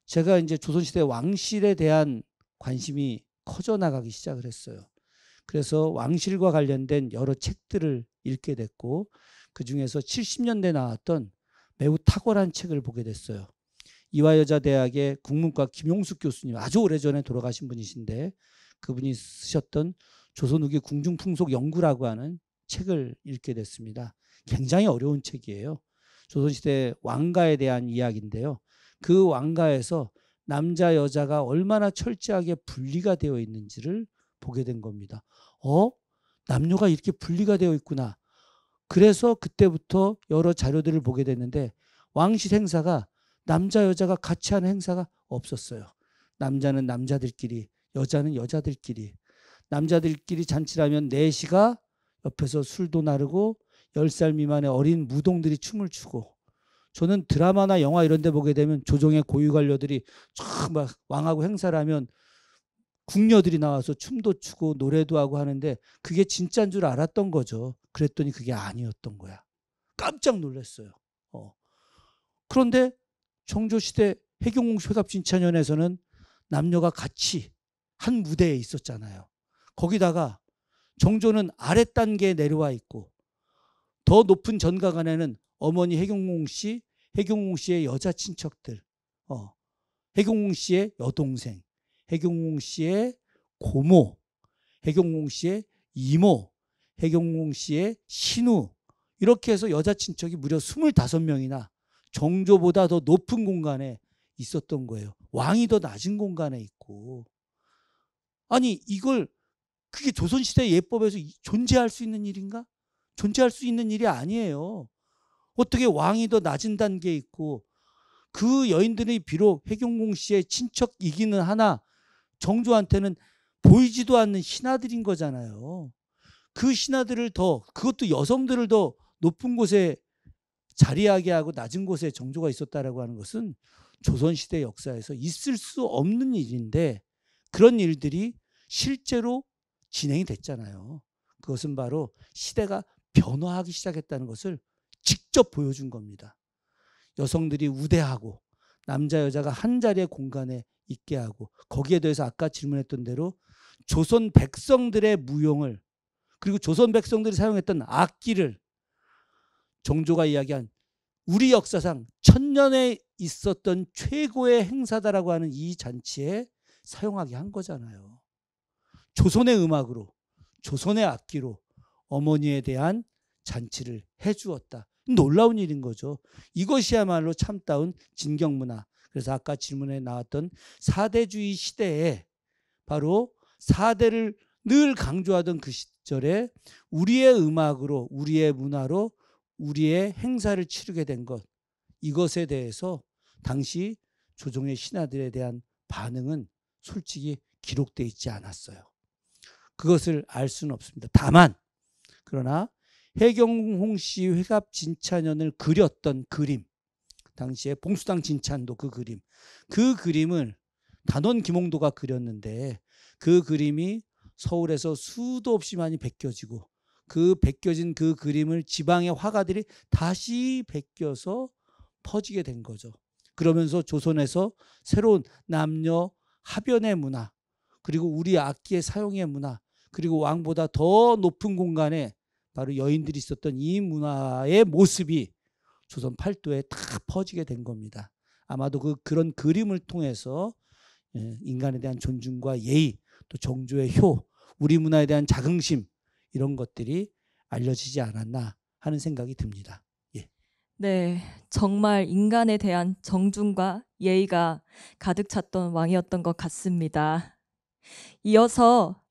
제가 이제 조선시대 왕실에 대한 관심이 커져 나가기 시작을 했어요. 그래서 왕실과 관련된 여러 책들을 읽게 됐고 그중에서 70년대 나왔던 매우 탁월한 책을 보게 됐어요. 이화여자대학의 국문과 김용숙 교수님, 아주 오래전에 돌아가신 분이신데 그분이 쓰셨던 조선 후기 궁중풍속 연구라고 하는 책을 읽게 됐습니다. 굉장히 어려운 책이에요. 조선시대 왕가에 대한 이야기인데요. 그 왕가에서 남자 여자가 얼마나 철저하게 분리가 되어 있는지를 보게 된 겁니다. 남녀가 이렇게 분리가 되어 있구나. 그래서 그때부터 여러 자료들을 보게 됐는데 왕실 행사가 남자 여자가 같이 하는 행사가 없었어요. 남자는 남자들끼리, 여자는 여자들끼리. 남자들끼리 잔치라면 4시가 옆에서 술도 나르고 10살 미만의 어린 무동들이 춤을 추고 저는 드라마나 영화 이런 데 보게 되면 조정의 고위관료들이 막 왕하고 행사를 하면 궁녀들이 나와서 춤도 추고 노래도 하고 하는데 그게 진짜인 줄 알았던 거죠. 그랬더니 그게 아니었던 거야. 깜짝 놀랐어요. 그런데 정조시대 해경공시 회갑진차년에서는 남녀가 같이 한 무대에 있었잖아요. 거기다가 정조는 아래 단계에 내려와 있고 더 높은 전가관에는 어머니 해경공시의 여자 친척들, 해경공시의 여동생, 해경공시의 고모, 해경공시의 이모, 해경공시의 신우 이렇게 해서 여자 친척이 무려 25명이나 정조보다 더 높은 공간에 있었던 거예요. 왕이 더 낮은 공간에 있고. 아니 이걸 그게 조선시대 예법에서 존재할 수 있는 일인가? 존재할 수 있는 일이 아니에요. 어떻게 왕이 더 낮은 단계에 있고 그 여인들이 비록 해경공시의 친척이기는 하나 정조한테는 보이지도 않는 신하들인 거잖아요. 그 신하들을 그것도 여성들을 더 높은 곳에 자리하게 하고 낮은 곳에 정조가 있었다라고 하는 것은 조선시대 역사에서 있을 수 없는 일인데 그런 일들이 실제로 진행이 됐잖아요. 그것은 바로 시대가 변화하기 시작했다는 것을 직접 보여준 겁니다. 여성들이 우대하고 남자 여자가 한 자리의 공간에 있게 하고 거기에 대해서 아까 질문했던 대로 조선 백성들의 무용을 그리고 조선 백성들이 사용했던 악기를 정조가 이야기한 우리 역사상 1000년에 있었던 최고의 행사다라고 하는 이 잔치에 사용하게 한 거잖아요. 조선의 음악으로 조선의 악기로 어머니에 대한 잔치를 해주었다. 놀라운 일인 거죠. 이것이야말로 참다운 진경문화. 그래서 아까 질문에 나왔던 사대주의 시대에 바로 사대를 늘 강조하던 그 시절에 우리의 음악으로 우리의 문화로 우리의 행사를 치르게 된 것 이것에 대해서 당시 조정의 신하들에 대한 반응은 솔직히 기록되어 있지 않았어요. 그것을 알 수는 없습니다. 다만 그러나 해경홍 씨 회갑 진찬연을 그렸던 그림, 당시에 봉수당 진찬도 그 그림을 단원 김홍도가 그렸는데 그 그림이 서울에서 수도 없이 많이 베껴지고 그 베껴진 그 그림을 지방의 화가들이 다시 베껴서 퍼지게 된 거죠. 그러면서 조선에서 새로운 남녀 합연의 문화, 그리고 우리 악기의 사용의 문화, 그리고 왕보다 더 높은 공간에 바로 여인들이 있었던 이 문화의 모습이 조선 팔도에 다 퍼지게 된 겁니다. 아마도 그런 그림을 통해서 인간에 대한 존중과 예의, 또 정조의 효, 우리 문화에 대한 자긍심, 이런 것들이 알려지지 않았나 하는 생각이 듭니다. 예. 네, 정말 인간에 대한 정중과 예의가 가득 찼던 왕이었던 것 같습니다. 이어서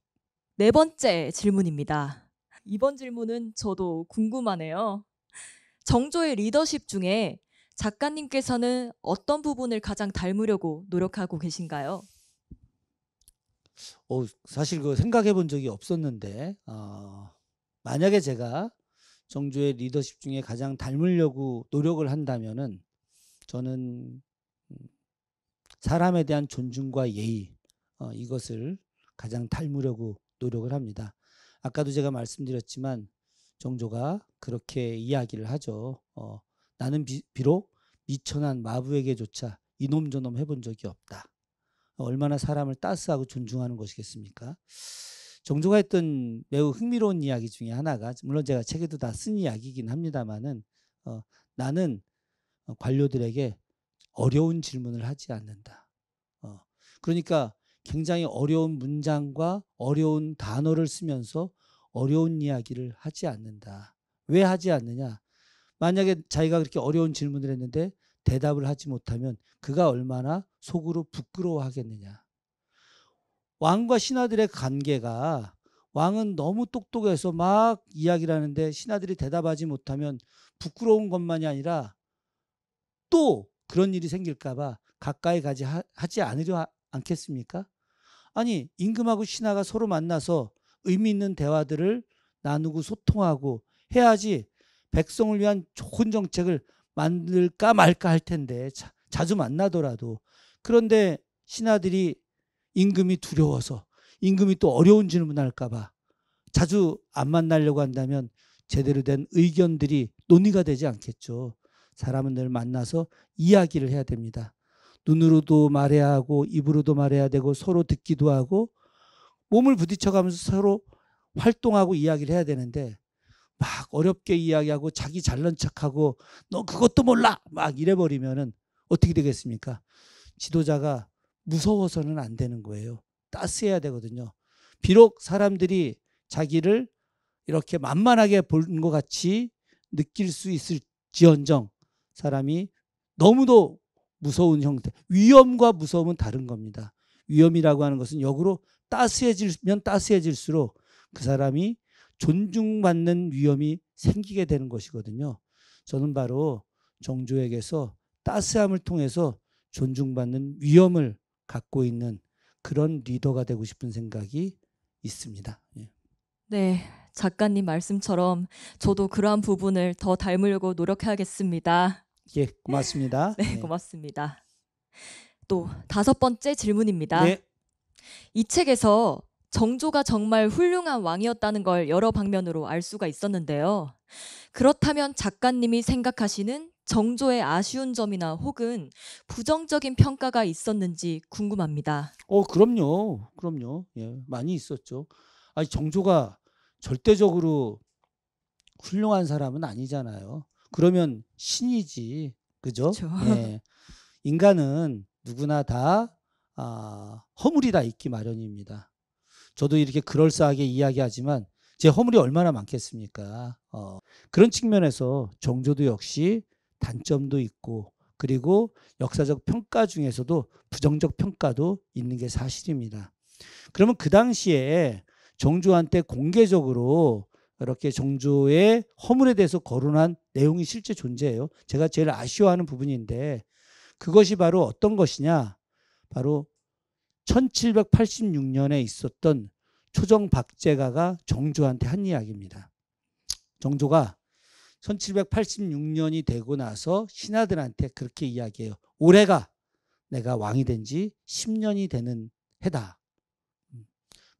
네 번째 질문입니다. 이번 질문은 저도 궁금하네요. 정조의 리더십 중에 작가님께서는 어떤 부분을 가장 닮으려고 노력하고 계신가요? 사실 생각해 본 적이 없었는데 만약에 제가 정조의 리더십 중에 가장 닮으려고 노력을 한다면은 저는 사람에 대한 존중과 예의, 이것을 가장 닮으려고 노력을 합니다. 아까도 제가 말씀드렸지만 정조가 그렇게 이야기를 하죠. 나는 비록 미천한 마부에게조차 이놈저놈 해본 적이 없다. 얼마나 사람을 따스하고 존중하는 것이겠습니까? 정조가 했던 매우 흥미로운 이야기 중에 하나가, 물론 제가 책에도 다 쓴 이야기이긴 합니다만은 나는 관료들에게 어려운 질문을 하지 않는다. 그러니까 굉장히 어려운 문장과 어려운 단어를 쓰면서 어려운 이야기를 하지 않는다. 왜 하지 않느냐? 만약에 자기가 그렇게 어려운 질문을 했는데 대답을 하지 못하면 그가 얼마나 속으로 부끄러워하겠느냐. 왕과 신하들의 관계가, 왕은 너무 똑똑해서 막 이야기를 하는데 신하들이 대답하지 못하면 부끄러운 것만이 아니라 또 그런 일이 생길까 봐 가까이 하지 않으려 않겠습니까? 아니, 임금하고 신하가 서로 만나서 의미 있는 대화들을 나누고 소통하고 해야지 백성을 위한 좋은 정책을 만들까 말까 할 텐데, 자주 만나더라도. 그런데 신하들이 임금이 두려워서, 임금이 또 어려운 질문할까 봐 자주 안 만나려고 한다면 제대로 된 의견들이 논의가 되지 않겠죠. 사람은 늘 만나서 이야기를 해야 됩니다. 눈으로도 말해야 하고 입으로도 말해야 되고 서로 듣기도 하고 몸을 부딪혀가면서 서로 활동하고 이야기를 해야 되는데, 막 어렵게 이야기하고 자기 잘난 척하고 너 그것도 몰라 막 이래버리면은 어떻게 되겠습니까? 지도자가 무서워서는 안 되는 거예요. 따스해야 되거든요. 비록 사람들이 자기를 이렇게 만만하게 보는 것 같이 느낄 수 있을지언정 사람이 너무도 무서운 형태, 위험과 무서움은 다른 겁니다. 위험이라고 하는 것은 역으로 따스해지면 따스해질수록 그 사람이 존중받는 위험이 생기게 되는 것이거든요. 저는 바로 정조에게서 따스함을 통해서 존중받는 위험을 갖고 있는 그런 리더가 되고 싶은 생각이 있습니다. 예. 네, 작가님 말씀처럼 저도 그러한 부분을 더 닮으려고 노력해야겠습니다. 예, 고맙습니다. 네, 고맙습니다. 또 다섯 번째 질문입니다. 네. 이 책에서 정조가 정말 훌륭한 왕이었다는 걸 여러 방면으로 알 수가 있었는데요. 그렇다면 작가님이 생각하시는 정조의 아쉬운 점이나 혹은 부정적인 평가가 있었는지 궁금합니다. 그럼요. 예, 많이 있었죠. 아니, 정조가 절대적으로 훌륭한 사람은 아니잖아요. 그러면 신이지, 그죠? 그렇죠. 예. 인간은 누구나 다 허물이 다 있기 마련입니다. 저도 이렇게 그럴싸하게 이야기하지만 제 허물이 얼마나 많겠습니까? 그런 측면에서 정조도 역시 단점도 있고, 그리고 역사적 평가 중에서도 부정적 평가도 있는 게 사실입니다. 그러면 그 당시에 정조한테 공개적으로 이렇게 정조의 허물에 대해서 거론한 내용이 실제 존재해요. 제가 제일 아쉬워하는 부분인데, 그것이 바로 어떤 것이냐? 바로 1786년에 있었던 초정 박제가가 정조한테 한 이야기입니다. 정조가 1786년이 되고 나서 신하들한테 그렇게 이야기해요. 올해가 내가 왕이 된 지 10년이 되는 해다.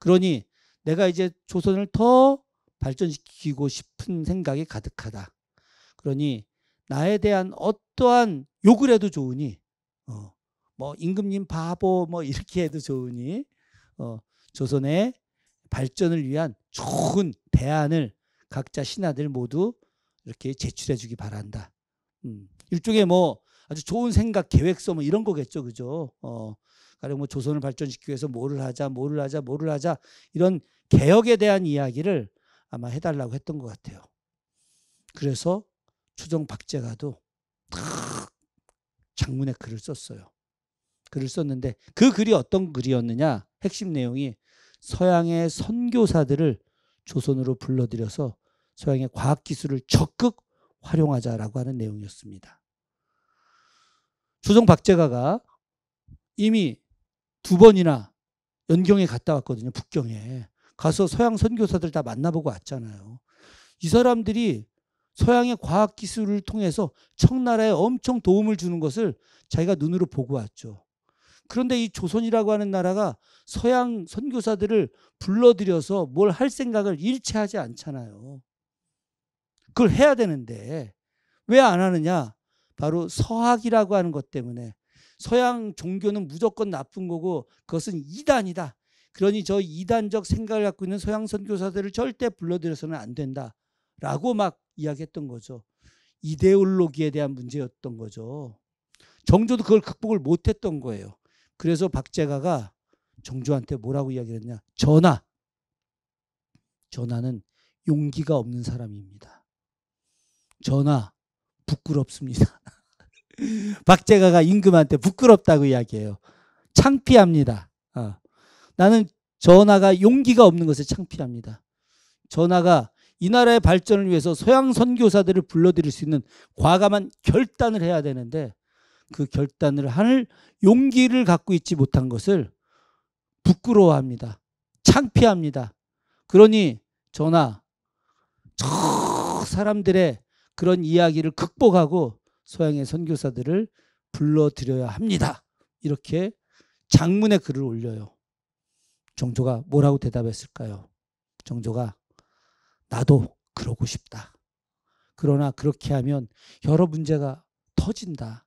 그러니 내가 이제 조선을 더 발전시키고 싶은 생각이 가득하다. 그러니 나에 대한 어떠한 욕을 해도 좋으니 뭐 임금님 바보 뭐 이렇게 해도 좋으니 조선의 발전을 위한 좋은 대안을 각자 신하들 모두 이렇게 제출해 주기 바란다. 일종의 뭐 아주 좋은 생각, 계획서 뭐 이런 거겠죠, 그죠? 가령 뭐 조선을 발전시키기 위해서 뭐를 하자 이런 개혁에 대한 이야기를 아마 해달라고 했던 것 같아요. 그래서 추종 박제가도 장문의 글을 썼어요. 글을 썼는데 그 글이 어떤 글이었느냐? 핵심 내용이 서양의 선교사들을 조선으로 불러들여서 서양의 과학기술을 적극 활용하자라고 하는 내용이었습니다. 추종 박제가가 이미 2번이나 연경에 갔다 왔거든요. 북경에. 가서 서양 선교사들 다 만나보고 왔잖아요. 이 사람들이 서양의 과학기술을 통해서 청나라에 엄청 도움을 주는 것을 자기가 눈으로 보고 왔죠. 그런데 이 조선이라고 하는 나라가 서양 선교사들을 불러들여서 뭘 할 생각을 일체 하지 않잖아요. 그걸 해야 되는데 왜 안 하느냐? 바로 서학이라고 하는 것 때문에 서양 종교는 무조건 나쁜 거고 그것은 이단이다. 그러니 저 이단적 생각을 갖고 있는 서양 선교사들을 절대 불러들여서는 안 된다라고 막 이야기했던 거죠. 이데올로기에 대한 문제였던 거죠. 정조도 그걸 극복을 못했던 거예요. 그래서 박제가가 정조한테 뭐라고 이야기했냐? 전하는 용기가 없는 사람입니다. 전하 부끄럽습니다. 박제가가 임금한테 부끄럽다고 이야기해요. 창피합니다. 나는 전하가 용기가 없는 것에 창피합니다. 전하가 이 나라의 발전을 위해서 서양 선교사들을 불러들일 수 있는 과감한 결단을 해야 되는데 그 결단을 할 용기를 갖고 있지 못한 것을 부끄러워합니다. 창피합니다. 그러니 전하, 저 사람들의 그런 이야기를 극복하고 서양의 선교사들을 불러들여야 합니다. 이렇게 장문의 글을 올려요. 정조가 뭐라고 대답했을까요? 정조가 나도 그러고 싶다. 그러나 그렇게 하면 여러 문제가 터진다.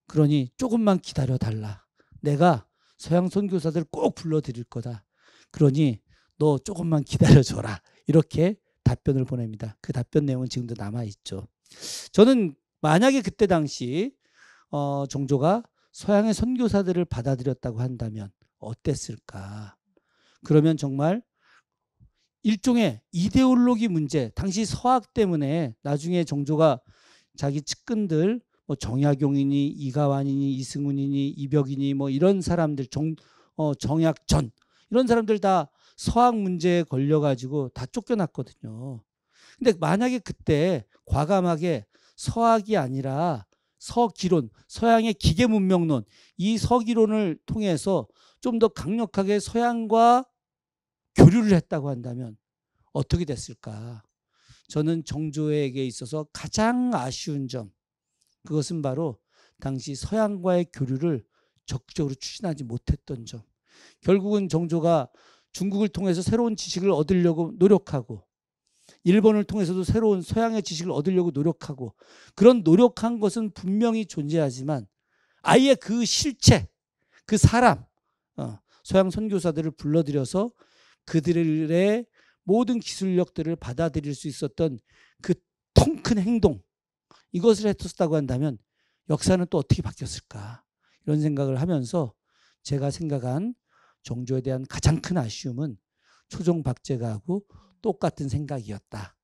그러니 조금만 기다려달라. 내가 서양 선교사들 꼭 불러드릴 거다. 그러니 너 조금만 기다려줘라. 이렇게 답변을 보냅니다. 그 답변 내용은 지금도 남아있죠. 저는 만약에 그때 당시 정조가 서양의 선교사들을 받아들였다고 한다면 어땠을까? 그러면 정말 일종의 이데올로기 문제, 당시 서학 때문에 나중에 정조가 자기 측근들 뭐 정약용이니 이가완이니 이승훈이니 이벽이니 뭐 이런 사람들 정약전 이런 사람들 다 서학 문제에 걸려가지고 다 쫓겨났거든요. 근데 만약에 그때 과감하게 서학이 아니라 서기론, 서양의 기계문명론 이 서기론을 통해서 좀 더 강력하게 서양과 교류를 했다고 한다면 어떻게 됐을까? 저는 정조에게 있어서 가장 아쉬운 점 그것은 바로 당시 서양과의 교류를 적극적으로 추진하지 못했던 점. 결국은 정조가 중국을 통해서 새로운 지식을 얻으려고 노력하고 일본을 통해서도 새로운 서양의 지식을 얻으려고 노력하고 그런 노력한 것은 분명히 존재하지만 아예 그 실체, 그 사람, 서양 선교사들을 불러들여서 그들의 모든 기술력들을 받아들일 수 있었던 그 통 큰 행동 이것을 했었다고 한다면 역사는 또 어떻게 바뀌었을까 이런 생각을 하면서 제가 생각한 정조에 대한 가장 큰 아쉬움은 초종 박제가하고 똑같은 생각이었다라고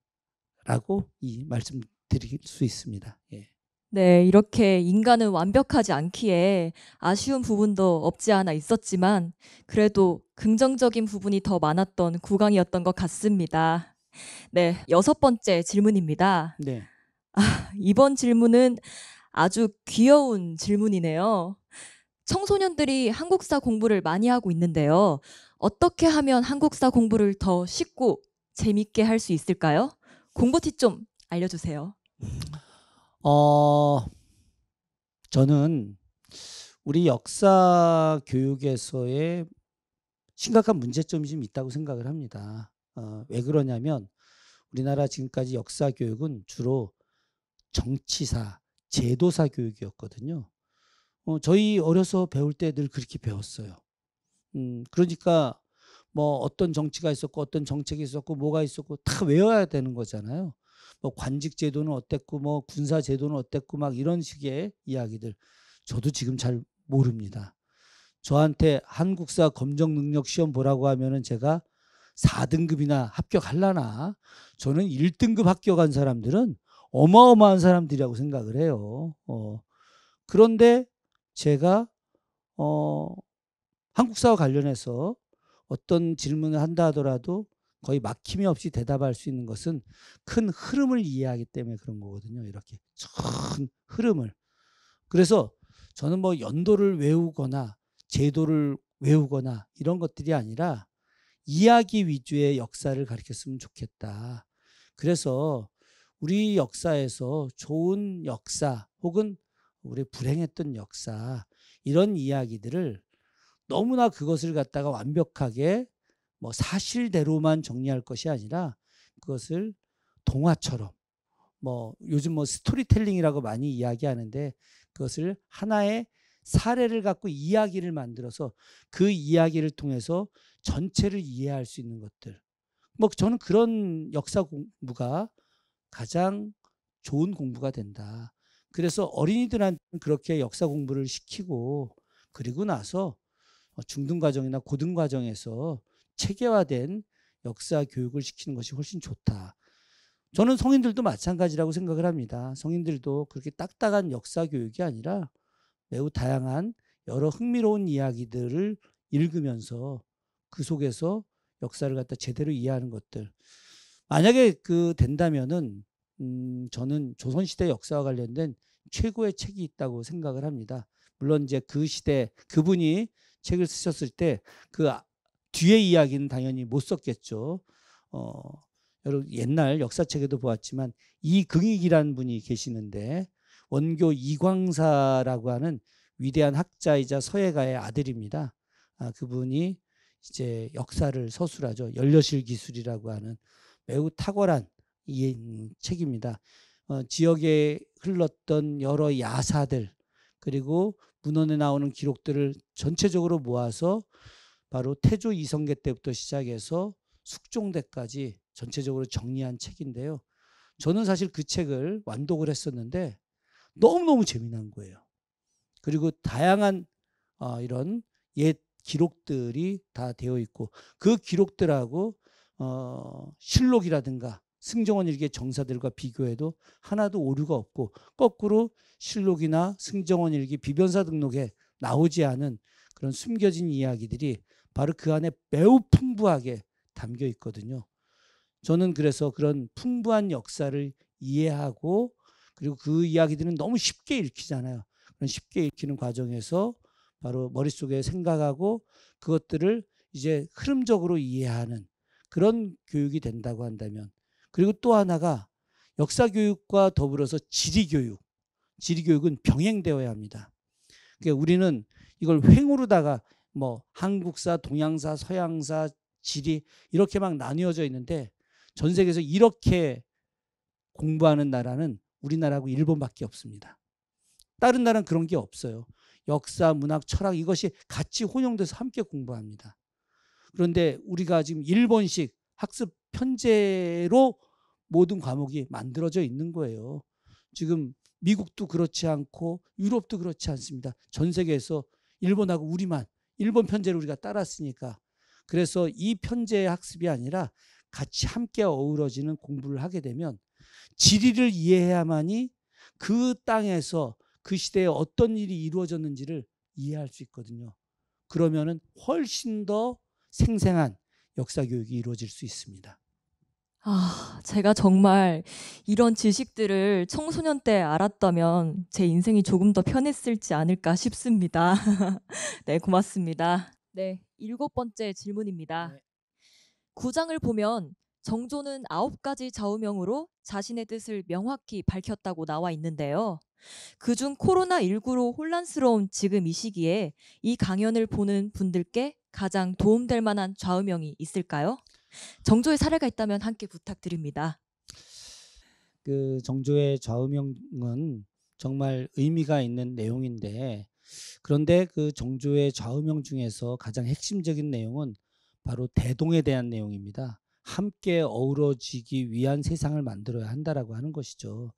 이 말씀드릴 수 있습니다. 예. 네, 이렇게 인간은 완벽하지 않기에 아쉬운 부분도 없지 않아 있었지만 그래도 긍정적인 부분이 더 많았던 구강이었던 것 같습니다. 네, 6번째 질문입니다. 네. 이번 질문은 아주 귀여운 질문이네요. 청소년들이 한국사 공부를 많이 하고 있는데요. 어떻게 하면 한국사 공부를 더 쉽고 재밌게 할 수 있을까요? 공부 팁 좀 알려주세요. 저는 우리 역사 교육에서의 심각한 문제점이 좀 있다고 생각을 합니다. 왜 그러냐면 우리나라 지금까지 역사 교육은 주로 정치사, 제도사 교육이었거든요. 저희 어려서 배울 때 늘 그렇게 배웠어요. 그러니까 뭐 어떤 정치가 있었고 어떤 정책이 있었고 뭐가 있었고 다 외워야 되는 거잖아요. 뭐 관직 제도는 어땠고 뭐 군사 제도는 어땠고 막 이런 식의 이야기들 저도 지금 잘 모릅니다. 저한테 한국사 검정 능력 시험 보라고 하면은 제가 4등급이나 합격하려나? 저는 1등급 합격한 사람들은 어마어마한 사람들이라고 생각을 해요. 그런데 제가 한국사와 관련해서 어떤 질문을 한다 하더라도 거의 막힘이 없이 대답할 수 있는 것은 큰 흐름을 이해하기 때문에 그런 거거든요. 이렇게 큰 흐름을. 그래서 저는 뭐 연도를 외우거나 제도를 외우거나 이런 것들이 아니라 이야기 위주의 역사를 가르쳤으면 좋겠다. 그래서 우리 역사에서 좋은 역사 혹은 우리 불행했던 역사 이런 이야기들을 너무나 그것을 갖다가 완벽하게 뭐 사실대로만 정리할 것이 아니라 그것을 동화처럼 뭐 요즘 뭐 스토리텔링이라고 많이 이야기하는데 그것을 하나의 사례를 갖고 이야기를 만들어서 그 이야기를 통해서 전체를 이해할 수 있는 것들. 뭐 저는 그런 역사 공부가 가장 좋은 공부가 된다. 그래서 어린이들한테는 그렇게 역사 공부를 시키고 그리고 나서 중등과정이나 고등과정에서 체계화된 역사 교육을 시키는 것이 훨씬 좋다. 저는 성인들도 마찬가지라고 생각을 합니다. 성인들도 그렇게 딱딱한 역사 교육이 아니라 매우 다양한 여러 흥미로운 이야기들을 읽으면서 그 속에서 역사를 갖다 제대로 이해하는 것들. 만약에 된다면은 저는 조선시대 역사와 관련된 최고의 책이 있다고 생각을 합니다. 물론 이제 그 시대 그분이 책을 쓰셨을 때 그 뒤에 이야기는 당연히 못 썼겠죠. 여러분 옛날 역사책에도 보았지만 이긍익이라는 분이 계시는데 원교 이광사라고 하는 위대한 학자이자 서예가의 아들입니다. 그분이 이제 역사를 서술하죠. 연려실 기술이라고 하는 매우 탁월한 책입니다. 지역에 흘렀던 여러 야사들 그리고 문헌에 나오는 기록들을 전체적으로 모아서 바로 태조 이성계 때부터 시작해서 숙종대까지 전체적으로 정리한 책인데요. 저는 사실 그 책을 완독을 했었는데 너무너무 재미난 거예요. 그리고 다양한 이런 옛 기록들이 다 되어 있고 그 기록들하고 실록이라든가 승정원 일기의 정사들과 비교해도 하나도 오류가 없고 거꾸로 실록이나 승정원 일기 비변사 등록에 나오지 않은 그런 숨겨진 이야기들이 바로 그 안에 매우 풍부하게 담겨 있거든요. 저는 그래서 그런 풍부한 역사를 이해하고 그리고 그 이야기들은 너무 쉽게 읽히잖아요. 그런 쉽게 읽히는 과정에서 바로 머릿속에 생각하고 그것들을 이제 흐름적으로 이해하는 그런 교육이 된다고 한다면 그리고 또 하나가 역사 교육과 더불어서 지리 교육. 지리 교육은 병행되어야 합니다. 그러니까 우리는 이걸 횡으로다가 뭐 한국사, 동양사, 서양사, 지리 이렇게 막 나뉘어져 있는데 전 세계에서 이렇게 공부하는 나라는 우리나라하고 일본밖에 없습니다. 다른 나라는 그런 게 없어요. 역사, 문학, 철학 이것이 같이 혼용돼서 함께 공부합니다. 그런데 우리가 지금 일본식 학습 편제로 모든 과목이 만들어져 있는 거예요. 지금 미국도 그렇지 않고 유럽도 그렇지 않습니다. 전 세계에서 일본하고 우리만 일본 편제를 우리가 따랐으니까 그래서 이 편제의 학습이 아니라 같이 함께 어우러지는 공부를 하게 되면 지리를 이해해야만이 그 땅에서 그 시대에 어떤 일이 이루어졌는지를 이해할 수 있거든요. 그러면은 훨씬 더 생생한 역사 교육이 이루어질 수 있습니다. 제가 정말 이런 지식들을 청소년 때 알았다면 제 인생이 조금 더 편했을지 않을까 싶습니다. 네, 고맙습니다. 네, 7번째 질문입니다. 네. 9장을 보면 정조는 9가지 좌우명으로 자신의 뜻을 명확히 밝혔다고 나와 있는데요. 그중 코로나19로 혼란스러운 지금 이 시기에 이 강연을 보는 분들께 가장 도움될 만한 좌우명이 있을까요? 정조의 사례가 있다면 함께 부탁드립니다. 그 정조의 좌우명은 정말 의미가 있는 내용인데, 그런데 그 정조의 좌우명 중에서 가장 핵심적인 내용은 바로 대동에 대한 내용입니다. 함께 어우러지기 위한 세상을 만들어야 한다라고 하는 것이죠.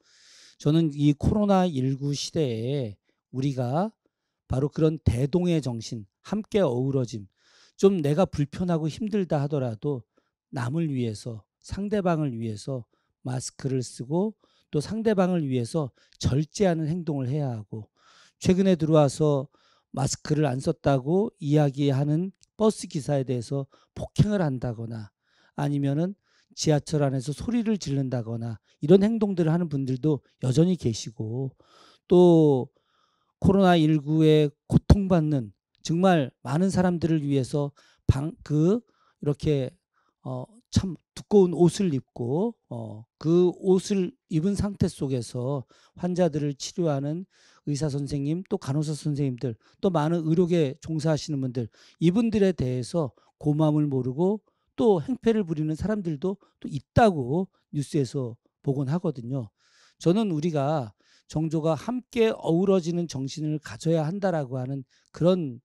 저는 이 코로나19 시대에 우리가 바로 그런 대동의 정신, 함께 어우러짐, 좀 내가 불편하고 힘들다 하더라도 남을 위해서, 상대방을 위해서 마스크를 쓰고 또 상대방을 위해서 절제하는 행동을 해야 하고, 최근에 들어와서 마스크를 안 썼다고 이야기하는 버스 기사에 대해서 폭행을 한다거나 아니면은 지하철 안에서 소리를 지른다거나 이런 행동들을 하는 분들도 여전히 계시고, 또 코로나19에 고통받는 정말 많은 사람들을 위해서 이렇게 참 두꺼운 옷을 입고 그 옷을 입은 상태 속에서 환자들을 치료하는 의사 선생님, 또 간호사 선생님들, 또 많은 의료계 종사하시는 분들, 이분들에 대해서 고마움을 모르고 또 행패를 부리는 사람들도 또 있다고 뉴스에서 보곤 하거든요. 저는 우리가 정조가 함께 어우러지는 정신을 가져야 한다라고 하는 그런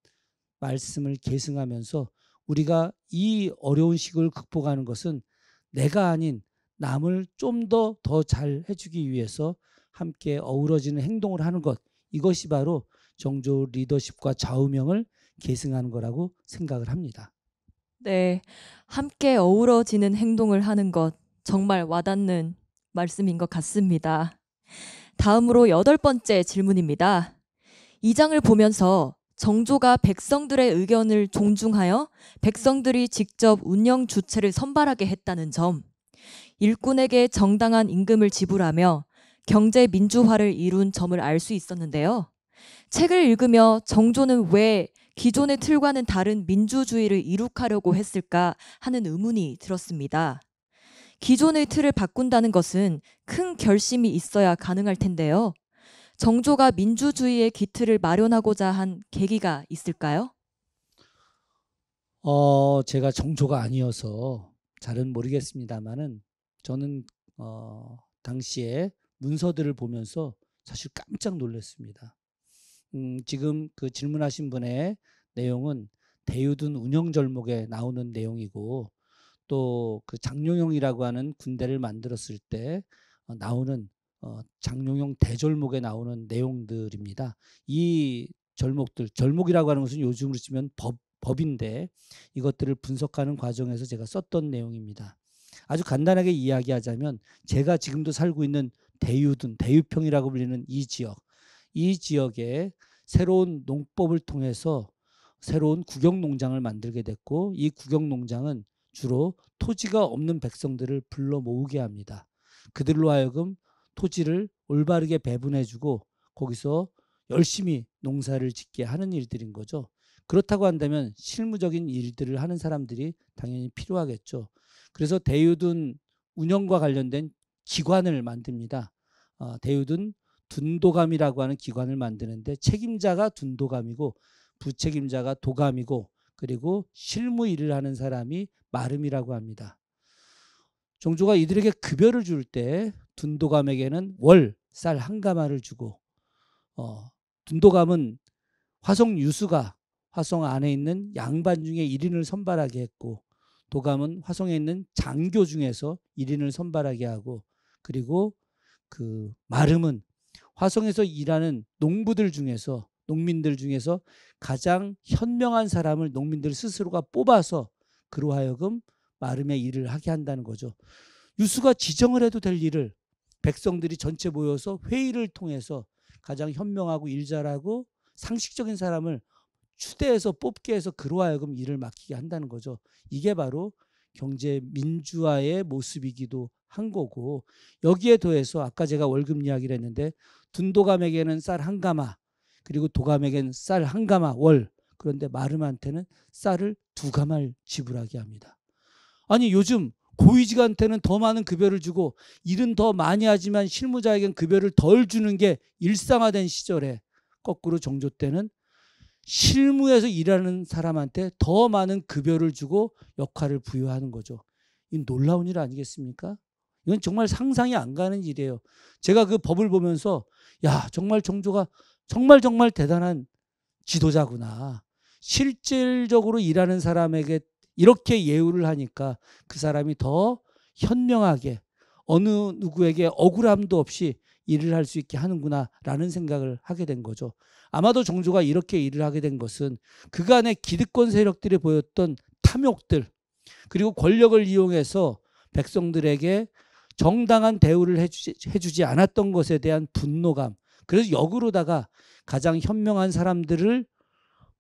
말씀을 계승하면서, 우리가 이 어려운 시국을 극복하는 것은 내가 아닌 남을 좀 더 잘 해주기 위해서 함께 어우러지는 행동을 하는 것, 이것이 바로 정조 리더십과 좌우명을 계승하는 거라고 생각을 합니다. 네, 함께 어우러지는 행동을 하는 것, 정말 와닿는 말씀인 것 같습니다. 다음으로 8번째 질문입니다. 이 장을 보면서 정조가 백성들의 의견을 존중하여 백성들이 직접 운영 주체를 선발하게 했다는 점, 일꾼에게 정당한 임금을 지불하며 경제 민주화를 이룬 점을 알 수 있었는데요. 책을 읽으며 정조는 왜 기존의 틀과는 다른 민주주의를 이룩하려고 했을까 하는 의문이 들었습니다. 기존의 틀을 바꾼다는 것은 큰 결심이 있어야 가능할 텐데요. 정조가 민주주의의 기틀을 마련하고자 한 계기가 있을까요? 제가 정조가 아니어서 잘은 모르겠습니다만은, 저는 당시에 문서들을 보면서 사실 깜짝 놀랐습니다. 지금 그 질문하신 분의 내용은 대유둔 운영절목에 나오는 내용이고, 또 그 장룡영이라고 하는 군대를 만들었을 때 나오는 장룡영 대절목에 나오는 내용들입니다. 이 절목이라고 하는 것은 요즘으로 치면 법인데, 이것들을 분석하는 과정에서 제가 썼던 내용입니다. 아주 간단하게 이야기하자면, 제가 지금도 살고 있는 대유평이라고 불리는 이 지역에 새로운 농법을 통해서 새로운 국영농장을 만들게 됐고, 이 국영농장은 주로 토지가 없는 백성들을 불러 모으게 합니다. 그들로 하여금 토지를 올바르게 배분해주고 거기서 열심히 농사를 짓게 하는 일들인 거죠. 그렇다고 한다면 실무적인 일들을 하는 사람들이 당연히 필요하겠죠. 그래서 대유둔 운영과 관련된 기관을 만듭니다. 대유둔 둔도감이라고 하는 기관을 만드는데, 책임자가 둔도감이고 부책임자가 도감이고, 그리고 실무 일을 하는 사람이 마름이라고 합니다. 정조가 이들에게 급여를 줄 때 둔도감에게는 월 쌀 한 가마를 주고, 둔도감은 화성 유수가 화성 안에 있는 양반 중에 1인을 선발하게 했고, 도감은 화성에 있는 장교 중에서 1인을 선발하게 하고, 그리고 그 마름은 화성에서 일하는 농민들 중에서 가장 현명한 사람을 농민들 스스로가 뽑아서 그로 하여금 마름의 일을 하게 한다는 거죠. 유수가 지정을 해도 될 일을 백성들이 전체 모여서 회의를 통해서 가장 현명하고 일 잘하고 상식적인 사람을 추대해서 뽑게 해서 그로 하여금 일을 맡기게 한다는 거죠. 이게 바로 경제 민주화의 모습이기도 한 거고, 여기에 더해서 아까 제가 월급 이야기를 했는데, 둔도감에게는 쌀 한 가마, 그리고 도감에게는 쌀 한 가마 월, 그런데 마름한테는 쌀을 2가마를 지불하게 합니다. 아니, 요즘 고위직한테는 더 많은 급여를 주고 일은 더 많이 하지만 실무자에겐 급여를 덜 주는 게 일상화된 시절에 거꾸로 정조 때는 실무에서 일하는 사람한테 더 많은 급여를 주고 역할을 부여하는 거죠. 이 놀라운 일 아니겠습니까? 이건 정말 상상이 안 가는 일이에요. 제가 그 법을 보면서 야, 정말 정조가 정말 대단한 지도자구나. 실질적으로 일하는 사람에게 이렇게 예우를 하니까 그 사람이 더 현명하게 어느 누구에게 억울함도 없이 일을 할 수 있게 하는구나라는 생각을 하게 된 거죠. 아마도 정조가 이렇게 일을 하게 된 것은 그간의 기득권 세력들이 보였던 탐욕들, 그리고 권력을 이용해서 백성들에게 정당한 대우를 해주지 않았던 것에 대한 분노감, 그래서 역으로다가 가장 현명한 사람들을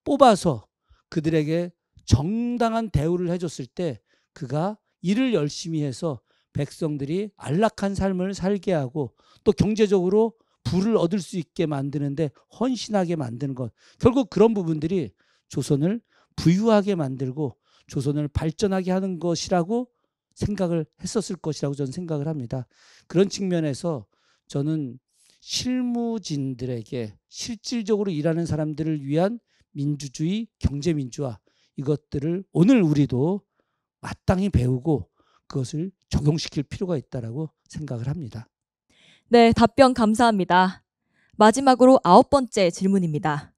뽑아서 그들에게 정당한 대우를 해줬을 때 그가 일을 열심히 해서 백성들이 안락한 삶을 살게 하고 또 경제적으로 부를 얻을 수 있게 만드는데 헌신하게 만드는 것, 결국 그런 부분들이 조선을 부유하게 만들고 조선을 발전하게 하는 것이라고 생각을 했었을 것이라고 저는 생각을 합니다. 그런 측면에서 저는 실무진들에게 실질적으로 일하는 사람들을 위한 민주주의, 경제민주화, 이것들을 오늘 우리도 마땅히 배우고 그것을 적용시킬 필요가 있다고 생각을 합니다. 네, 답변 감사합니다. 마지막으로 9번째 질문입니다.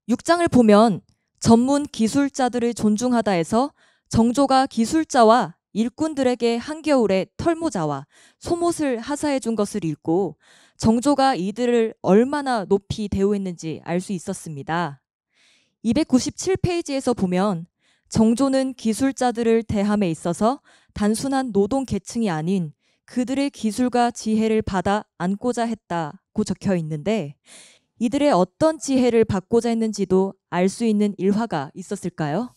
6장을 보면 전문 기술자들을 존중하다에서 정조가 기술자와 일꾼들에게 한겨울에 털모자와 소못을 하사해 준 것을 읽고 정조가 이들을 얼마나 높이 대우했는지 알 수 있었습니다. 297페이지에서 보면 정조는 기술자들을 대함에 있어서 단순한 노동 계층이 아닌 그들의 기술과 지혜를 받아 안고자 했다고 적혀 있는데 이들의 어떤 지혜를 받고자 했는지도 알 수 있는 일화가 있었을까요?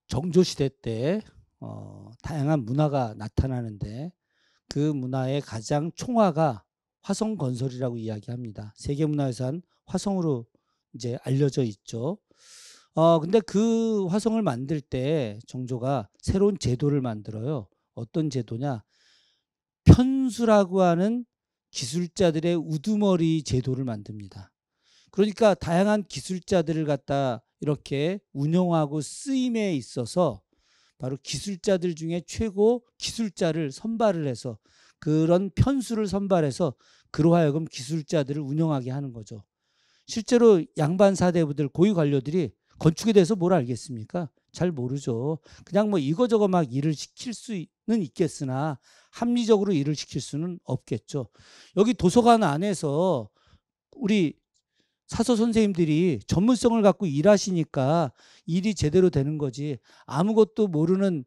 정조시대 때 다양한 문화가 나타나는데 그 문화의 가장 총화가 화성건설이라고 이야기합니다. 세계문화유산 화성으로 이제 알려져 있죠. 근데 그 화성을 만들 때 정조가 새로운 제도를 만들어요. 어떤 제도냐? 편수라고 하는 기술자들의 우두머리 제도를 만듭니다. 그러니까 다양한 기술자들을 갖다 이렇게 운영하고 쓰임에 있어서 바로 기술자들 중에 최고 기술자를 선발을 해서 그런 편수를 선발해서 그로 하여금 기술자들을 운영하게 하는 거죠. 실제로 양반 사대부들, 고위 관료들이 건축에 대해서 뭘 알겠습니까? 잘 모르죠. 그냥 뭐 이거저거 막 일을 시킬 수는 있겠으나 합리적으로 일을 시킬 수는 없겠죠. 여기 도서관 안에서 우리 사서 선생님들이 전문성을 갖고 일하시니까 일이 제대로 되는 거지, 아무것도 모르는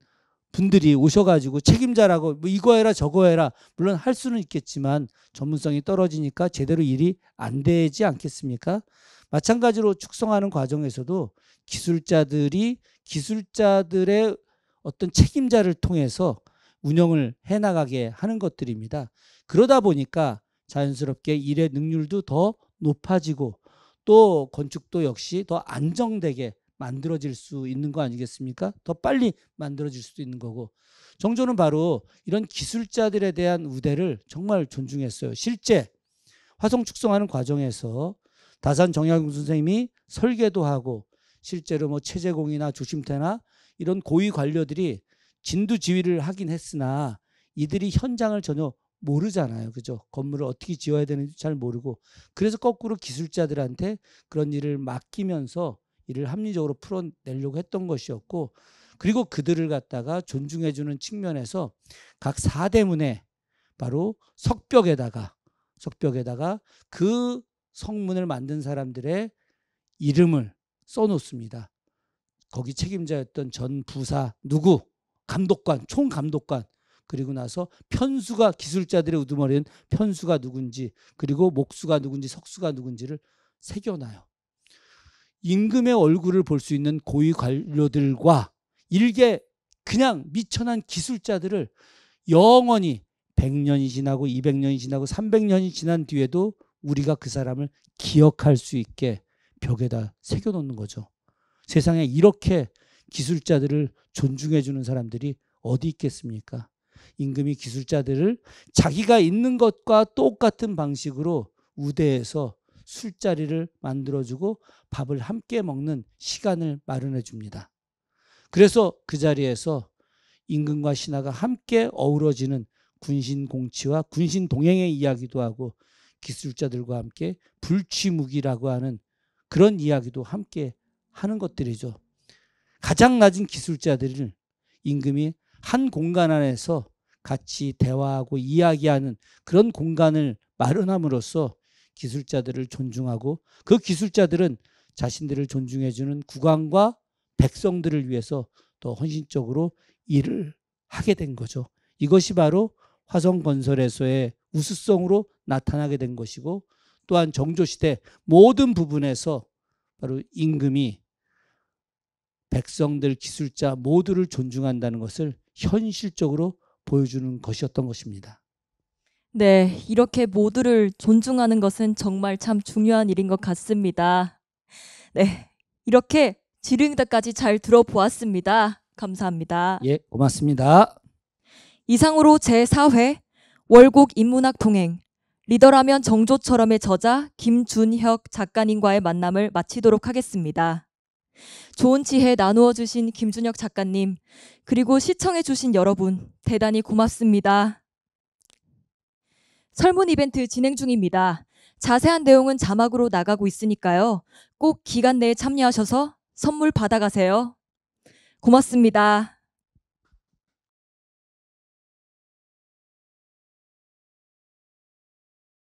분들이 오셔가지고 책임자라고 뭐 이거 해라 저거 해라, 물론 할 수는 있겠지만 전문성이 떨어지니까 제대로 일이 안 되지 않겠습니까? 마찬가지로 축성하는 과정에서도 기술자들이 기술자들의 어떤 책임자를 통해서 운영을 해나가게 하는 것들입니다. 그러다 보니까 자연스럽게 일의 능률도 더 높아지고 또 건축도 역시 더 안정되게 만들어질 수 있는 거 아니겠습니까? 더 빨리 만들어질 수도 있는 거고, 정조는 바로 이런 기술자들에 대한 우대를 정말 존중했어요. 실제 화성 축성하는 과정에서 다산 정약용 선생님이 설계도 하고 실제로 뭐 최재공이나 조심태나 이런 고위 관료들이 진두지휘를 하긴 했으나 이들이 현장을 전혀 모르잖아요. 그죠? 건물을 어떻게 지어야 되는지 잘 모르고, 그래서 거꾸로 기술자들한테 그런 일을 맡기면서 일을 합리적으로 풀어내려고 했던 것이었고, 그리고 그들을 갖다가 존중해주는 측면에서 각 사대문에 바로 석벽에다가 그 성문을 만든 사람들의 이름을 써놓습니다. 거기 책임자였던 전 부사 누구, 감독관, 총감독관, 그리고 나서 편수가, 기술자들의 우두머리는 편수가 누군지, 그리고 목수가 누군지, 석수가 누군지를 새겨놔요. 임금의 얼굴을 볼 수 있는 고위 관료들과 일개 그냥 미천한 기술자들을 영원히 100년이 지나고 200년이 지나고 300년이 지난 뒤에도 우리가 그 사람을 기억할 수 있게 벽에다 새겨놓는 거죠. 세상에 이렇게 기술자들을 존중해 주는 사람들이 어디 있겠습니까? 임금이 기술자들을 자기가 있는 것과 똑같은 방식으로 우대해서 술자리를 만들어주고 밥을 함께 먹는 시간을 마련해 줍니다. 그래서 그 자리에서 임금과 신하가 함께 어우러지는 군신공치와 군신동행의 이야기도 하고 기술자들과 함께 불취무기라고 하는 그런 이야기도 함께 하는 것들이죠. 가장 낮은 기술자들을 임금이 한 공간 안에서 같이 대화하고 이야기하는 그런 공간을 마련함으로써 기술자들을 존중하고 그 기술자들은 자신들을 존중해주는 국왕과 백성들을 위해서 더 헌신적으로 일을 하게 된 거죠. 이것이 바로 화성건설에서의 우수성으로 나타나게 된 것이고, 또한 정조시대 모든 부분에서 바로 임금이 백성들, 기술자 모두를 존중한다는 것을 현실적으로 보여주는 것이었던 것입니다. 네, 이렇게 모두를 존중하는 것은 정말 참 중요한 일인 것 같습니다. 네, 이렇게 질의응답까지 잘 들어보았습니다. 감사합니다. 예, 고맙습니다. 이상으로 제4회 월곡 인문학 동행 리더라면 정조처럼의 저자 김준혁 작가님과의 만남을 마치도록 하겠습니다. 좋은 지혜 나누어 주신 김준혁 작가님, 그리고 시청해 주신 여러분 대단히 고맙습니다. 설문 이벤트 진행 중입니다. 자세한 내용은 자막으로 나가고 있으니까요. 꼭 기간 내에 참여하셔서 선물 받아가세요. 고맙습니다.